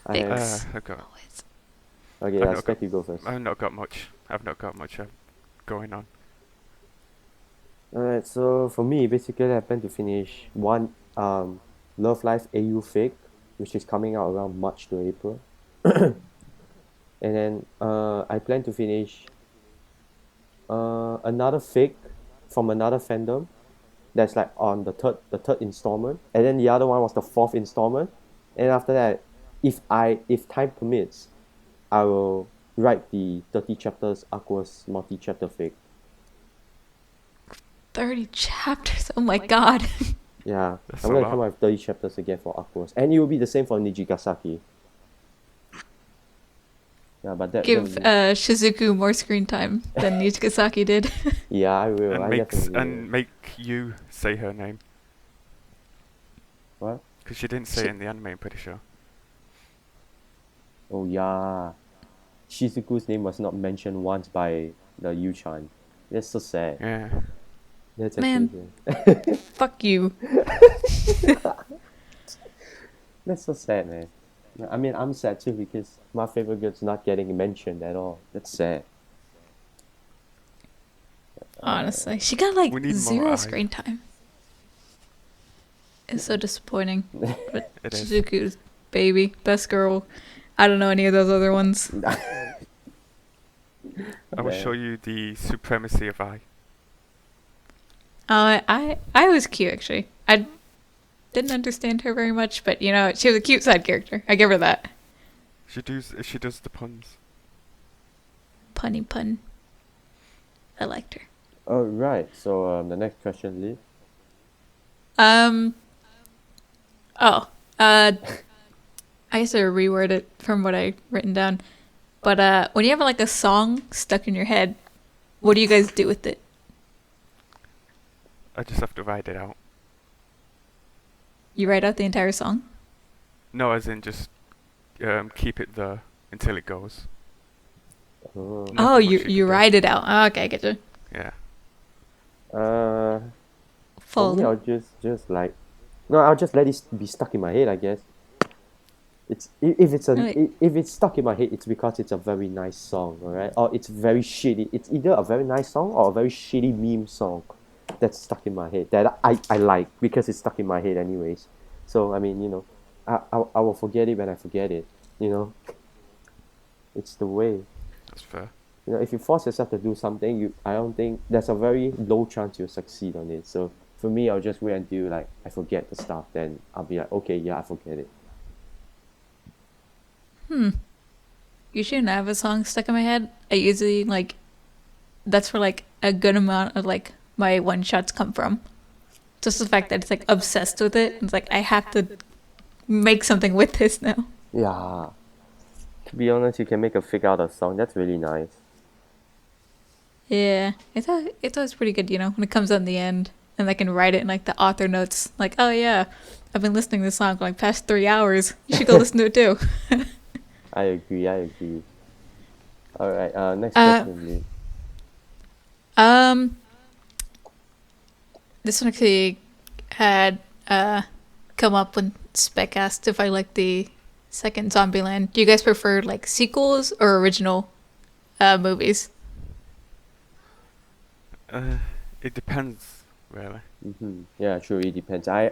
Speaker 1: I have,
Speaker 2: Fakes.
Speaker 3: I've got.
Speaker 2: Always.
Speaker 1: okay,
Speaker 3: I've
Speaker 1: I
Speaker 3: not
Speaker 1: expect you go first.
Speaker 3: I've not got much. I've not got much going on.
Speaker 1: Alright, so for me, basically, I plan to finish one Love Life AU Fake, which is coming out around March to April. And then I plan to finish another fake from another fandom, That's like on the third installment, and then the other one was the fourth installment, and after that, if time permits, I will write the 30 chapters Aqua's multi-chapter fic.
Speaker 2: 30 chapters. Oh my god.
Speaker 1: Yeah,
Speaker 3: That's
Speaker 1: I'm
Speaker 3: a
Speaker 1: gonna
Speaker 3: lot.
Speaker 1: come up with 30 chapters again for Aqua's, and it will be the same for Nijigasaki. Yeah, but
Speaker 2: Give Shizuku more screen time than Nijigasaki did.
Speaker 1: yeah, I will.
Speaker 3: And
Speaker 1: I
Speaker 3: makes
Speaker 1: definitely will.
Speaker 3: and make you say her name.
Speaker 1: What?
Speaker 3: Because she didn't say it in the anime, I'm pretty sure.
Speaker 1: Oh yeah, Shizuku's name was not mentioned once by the Yu-chan. That's so sad.
Speaker 3: Yeah.
Speaker 1: That's
Speaker 2: Man.
Speaker 1: actually sad.
Speaker 2: Fuck you.
Speaker 1: That's so sad, man. I mean, I'm sad too because my favorite girl's not getting mentioned at all. That's sad.
Speaker 2: Honestly, she got like
Speaker 3: We need more
Speaker 2: 0
Speaker 3: eyes.
Speaker 2: screen time. It's so disappointing. But
Speaker 3: It is.
Speaker 2: Shizuku's baby, best girl. I don't know any of those other ones.
Speaker 3: I will
Speaker 1: Yeah.
Speaker 3: show you the supremacy of I.
Speaker 2: I was cute actually. I didn't understand her very much, but you know, she was a cute side character. I give her that.
Speaker 3: She does the puns.
Speaker 2: Punny pun. I liked her.
Speaker 1: Oh right. So the next question, Lee.
Speaker 2: Oh. I guess I reword it from what I written down. But when you have like a song stuck in your head, what do you guys do with it?
Speaker 3: I just have to write it out.
Speaker 2: You write out the entire song?
Speaker 3: No, as in just keep it there until it goes.
Speaker 1: Oh.
Speaker 3: Nothing
Speaker 2: Oh,
Speaker 3: much
Speaker 2: you
Speaker 3: can
Speaker 2: you
Speaker 3: do.
Speaker 2: write it out. Oh, okay, I get you.
Speaker 3: Yeah.
Speaker 1: For
Speaker 2: Fold.
Speaker 1: me, I'll just like, no, I'll just let it be stuck in my head, I guess.
Speaker 2: Right.
Speaker 1: If it's stuck in my head, it's because it's a very nice song, alright? Or it's very shitty. It's either a very nice song or a very shitty meme song that's stuck in my head that I like because it's stuck in my head anyways. So I mean, I will forget it when I forget it. It's the way.
Speaker 3: That's fair.
Speaker 1: If you force yourself to do something, I don't think there's a very low chance you'll succeed on it. So for me, I'll just wait until like I forget the stuff, then I'll be like, okay, yeah, I forget it.
Speaker 2: Usually when I have a song stuck in my head, I usually like that's where like a good amount of like my one shots come from. Just the fact that it's like obsessed with it. It's like I have to make something with this now.
Speaker 1: Yeah. To be honest, you can make a figure out a song. That's really nice.
Speaker 2: Yeah, it's always pretty good, when it comes out in the end, and I can write it in like the author notes, like, oh yeah, I've been listening to this song for like past 3 hours. You should go listen to it too.
Speaker 1: I agree. All right. Next
Speaker 2: Uh,
Speaker 1: question, Lee.
Speaker 2: This one actually had come up when Spec asked if I liked the second Zombieland. Do you guys prefer like sequels or original movies?
Speaker 3: It depends, really.
Speaker 1: Yeah, true. It depends. I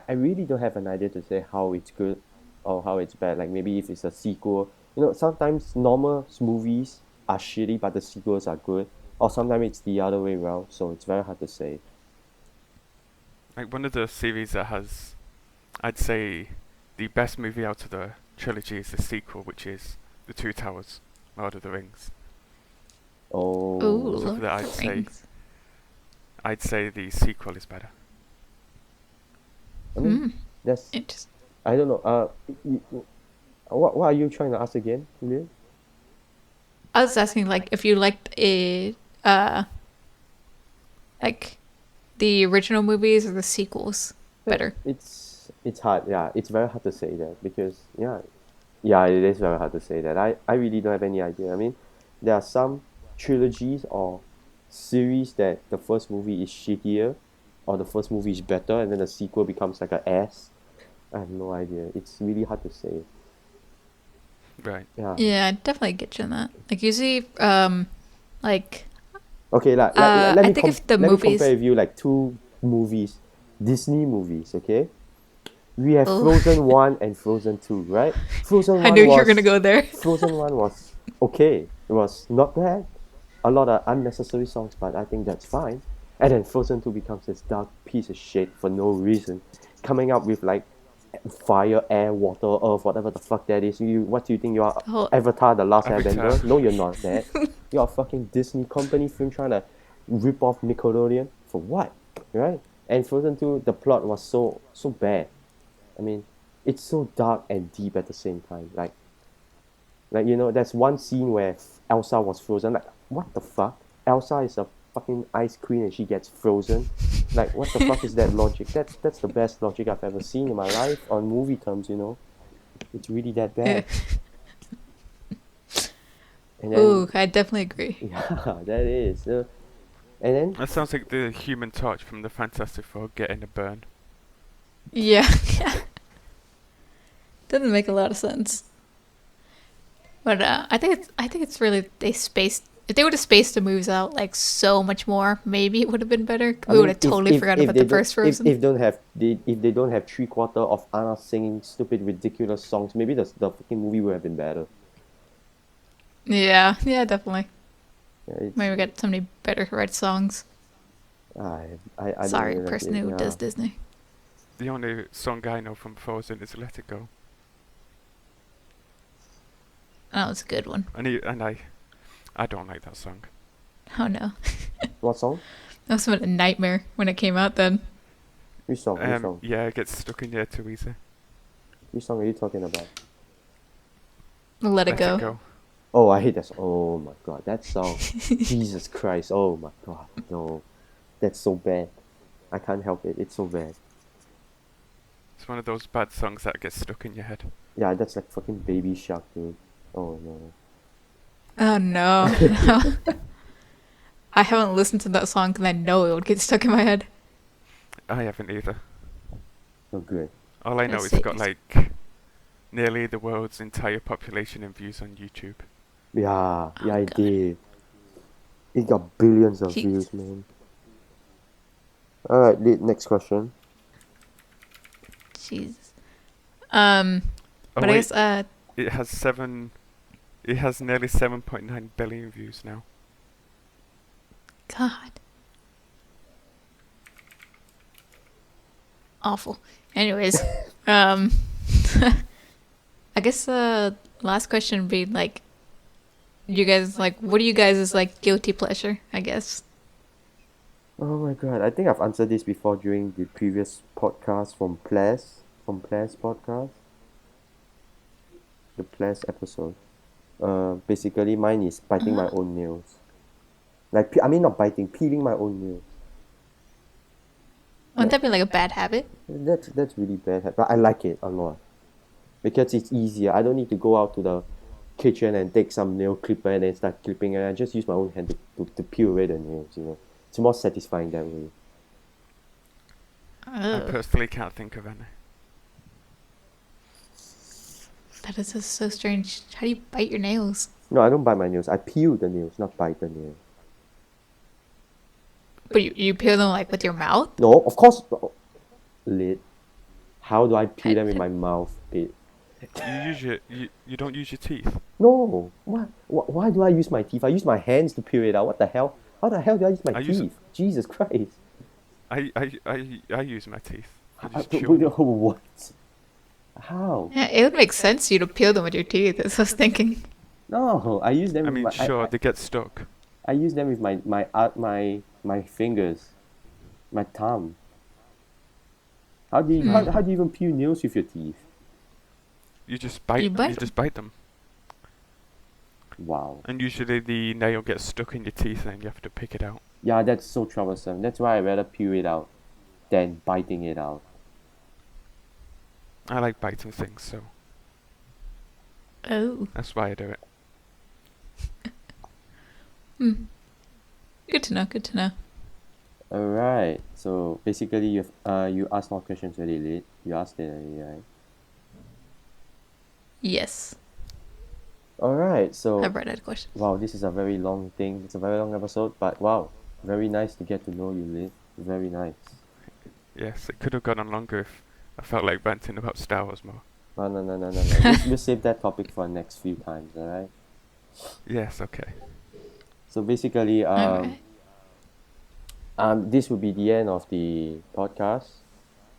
Speaker 1: really don't have an idea to say how it's good or how it's bad. Like maybe if it's a sequel. Sometimes normal movies are shitty, but the sequels are good. Or sometimes it's the other way around. So it's very hard to say.
Speaker 3: Like one of the series that has, I'd say, the best movie out of the trilogy is the sequel, which is The Two Towers, Lord of the Rings.
Speaker 1: Oh.
Speaker 2: Ooh,
Speaker 3: So
Speaker 2: Lord
Speaker 3: for that,
Speaker 2: of the Rings.
Speaker 3: I'd say the sequel is better.
Speaker 1: I mean, that's.
Speaker 2: Interesting.
Speaker 1: I don't know. What are you trying to ask again, Lil?
Speaker 2: I was asking like if you liked like the original movies or the sequels better.
Speaker 1: It's hard. Yeah, it's very hard to say that because yeah, it is very hard to say that. I really don't have any idea. I mean, there are some trilogies or series that the first movie is shittier, or the first movie is better, and then the sequel becomes like a ass. I have no idea. It's really hard to say.
Speaker 3: Right.
Speaker 1: Yeah.
Speaker 2: Yeah, I definitely get you on that. Like usually, like
Speaker 1: Okay, let
Speaker 2: I
Speaker 1: me
Speaker 2: think if the
Speaker 1: let me
Speaker 2: movies.
Speaker 1: compare with you like two movies, Disney movies. Okay, we have
Speaker 2: Oh.
Speaker 1: Frozen 1 and Frozen 2, right? Frozen 1
Speaker 2: I knew you were
Speaker 1: was
Speaker 2: gonna go there.
Speaker 1: Frozen 1 was okay. It was not bad. A lot of unnecessary songs, but I think that's fine. And then Frozen 2 becomes this dark piece of shit for no reason, coming up with like fire, air, water, earth, whatever the fuck that is. What do you think you are?
Speaker 2: The whole
Speaker 1: Avatar: The Last
Speaker 3: Avatar.
Speaker 1: Airbender? No, you're not that. You're a fucking Disney company film trying to rip off Nickelodeon for what, right? And Frozen 2, the plot was so bad. I mean, it's so dark and deep at the same time. Like there's one scene where Elsa was frozen. Like, what the fuck? Elsa is a fucking ice queen and she gets frozen. Like, what the fuck is that logic? That's the best logic I've ever seen in my life on movie terms. It's really that bad. And then,
Speaker 2: Ooh, I definitely agree.
Speaker 1: yeah, that is. And then
Speaker 3: That sounds like the Human Torch from the Fantastic Four getting a burn.
Speaker 2: Yeah. Doesn't make a lot of sense. But I think it's really if they would have spaced the movies out like so much more, maybe it would have been better. We would have totally forgotten about the first Frozen.
Speaker 1: If they don't have 3/4 of Anna singing stupid ridiculous songs, maybe the fucking movie would have been better.
Speaker 2: Yeah, definitely.
Speaker 1: Yeah,
Speaker 2: Maybe we got somebody better to write songs.
Speaker 1: I
Speaker 2: Sorry,
Speaker 1: don't really
Speaker 2: person
Speaker 1: like it,
Speaker 2: who
Speaker 1: yeah.
Speaker 2: does Disney.
Speaker 3: The only song I know from Frozen is Let It Go.
Speaker 2: Oh, it's a good one.
Speaker 3: And I don't like that song.
Speaker 2: Oh no,
Speaker 1: What song?
Speaker 2: that was a nightmare when it came out. Then
Speaker 1: Which song? Which song?
Speaker 3: Yeah, it gets stuck in your too easy.
Speaker 1: Which song are you talking about?
Speaker 2: Let It Go.
Speaker 1: Oh, I hate that song. Oh my god, that song. Jesus Christ. Oh my god, no. That's so bad. I can't help it. It's so bad.
Speaker 3: It's one of those bad songs that gets stuck in your head.
Speaker 1: Yeah, that's like fucking Baby Shark, dude. Oh no.
Speaker 2: Oh no. I haven't listened to that song because I know it would get stuck in my head.
Speaker 3: I haven't either.
Speaker 1: No good.
Speaker 3: All I know
Speaker 2: Let's
Speaker 3: is it's got
Speaker 2: see.
Speaker 3: like nearly the world's entire population in views on YouTube.
Speaker 1: Yeah,
Speaker 2: Oh,
Speaker 1: it
Speaker 2: God.
Speaker 1: did. It got billions of
Speaker 2: Jeez.
Speaker 1: views, man. Alright, next question.
Speaker 2: Jesus.
Speaker 3: Oh,
Speaker 2: But I
Speaker 3: wait,
Speaker 2: guess
Speaker 3: it has nearly 7.9 billion views now.
Speaker 2: God. Awful. Anyways, I guess last question would be like, you guys like, what do you guys is like guilty pleasure? I guess.
Speaker 1: Oh my god, I think I've answered this before during the previous podcast from Ples podcast. The Ples episode. Basically mine is biting my own nails. Like, I mean not biting, peeling my own nails.
Speaker 2: Wouldn't that be like a bad habit?
Speaker 1: That's really bad, but I like it a lot because it's easier. I don't need to go out to the kitchen and take some nail clipper and then start clipping, and I just use my own hand to peel away the nails. It's more satisfying that way.
Speaker 3: I
Speaker 2: Oh,
Speaker 3: personally can't think of any.
Speaker 2: that is just so strange. How do you bite your nails?
Speaker 1: No, I don't bite my nails. I peel the nails, not bite the nails.
Speaker 2: But you peel them like with your mouth?
Speaker 1: No, of course. Lid. How do I peel them in my mouth, babe?
Speaker 3: You don't use your teeth.
Speaker 1: No. What? Why do I use my teeth? I use my hands to peel it out. What the hell? How the hell do I use my
Speaker 3: I use-
Speaker 1: teeth? Jesus Christ.
Speaker 3: I use my teeth. I just
Speaker 1: I-
Speaker 3: chew on them.
Speaker 1: what? How?
Speaker 2: Yeah, it would make sense to you to peel them with your teeth. That's what I was thinking.
Speaker 1: No, I use them.
Speaker 3: I
Speaker 1: with
Speaker 3: mean,
Speaker 1: my,
Speaker 3: sure, they get stuck.
Speaker 1: I use them with my fingers, my thumb. How do you how do you even peel nails with your teeth?
Speaker 3: You just bite.
Speaker 2: You bite
Speaker 3: You just bite them,
Speaker 1: Wow.
Speaker 3: and usually the nail gets stuck in your teeth, and you have to pick it out.
Speaker 1: Yeah, that's so troublesome. That's why I rather peel it out than biting it out.
Speaker 3: I like biting things, so
Speaker 2: Oh.
Speaker 3: that's why I do it.
Speaker 2: Good to know, good to know.
Speaker 1: Alright, so basically you asked more questions already, Lid. You asked it already, right?
Speaker 2: Yes.
Speaker 1: Alright, so
Speaker 2: I've read that question.
Speaker 1: wow, this is a very long thing. It's a very long episode, but wow, very nice to get to know you, Lid. Very nice.
Speaker 3: Yes, it could have gone on longer if I felt like ranting about Star Wars more.
Speaker 1: Oh, no. We'll save that topic for next few times, alright?
Speaker 3: Yes, okay.
Speaker 1: So basically,
Speaker 2: Alright.
Speaker 1: This will be the end of the podcast.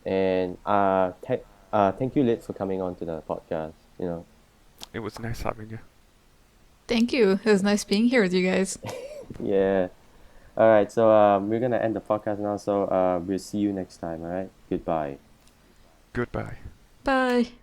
Speaker 1: And thank you, Lid, for coming on to the podcast.
Speaker 3: It was nice having you.
Speaker 2: Thank you. It was nice being here with you guys.
Speaker 1: Yeah. All right. So we're gonna end the podcast now. So we'll see you next time. All right. Goodbye.
Speaker 3: Goodbye.
Speaker 2: Bye.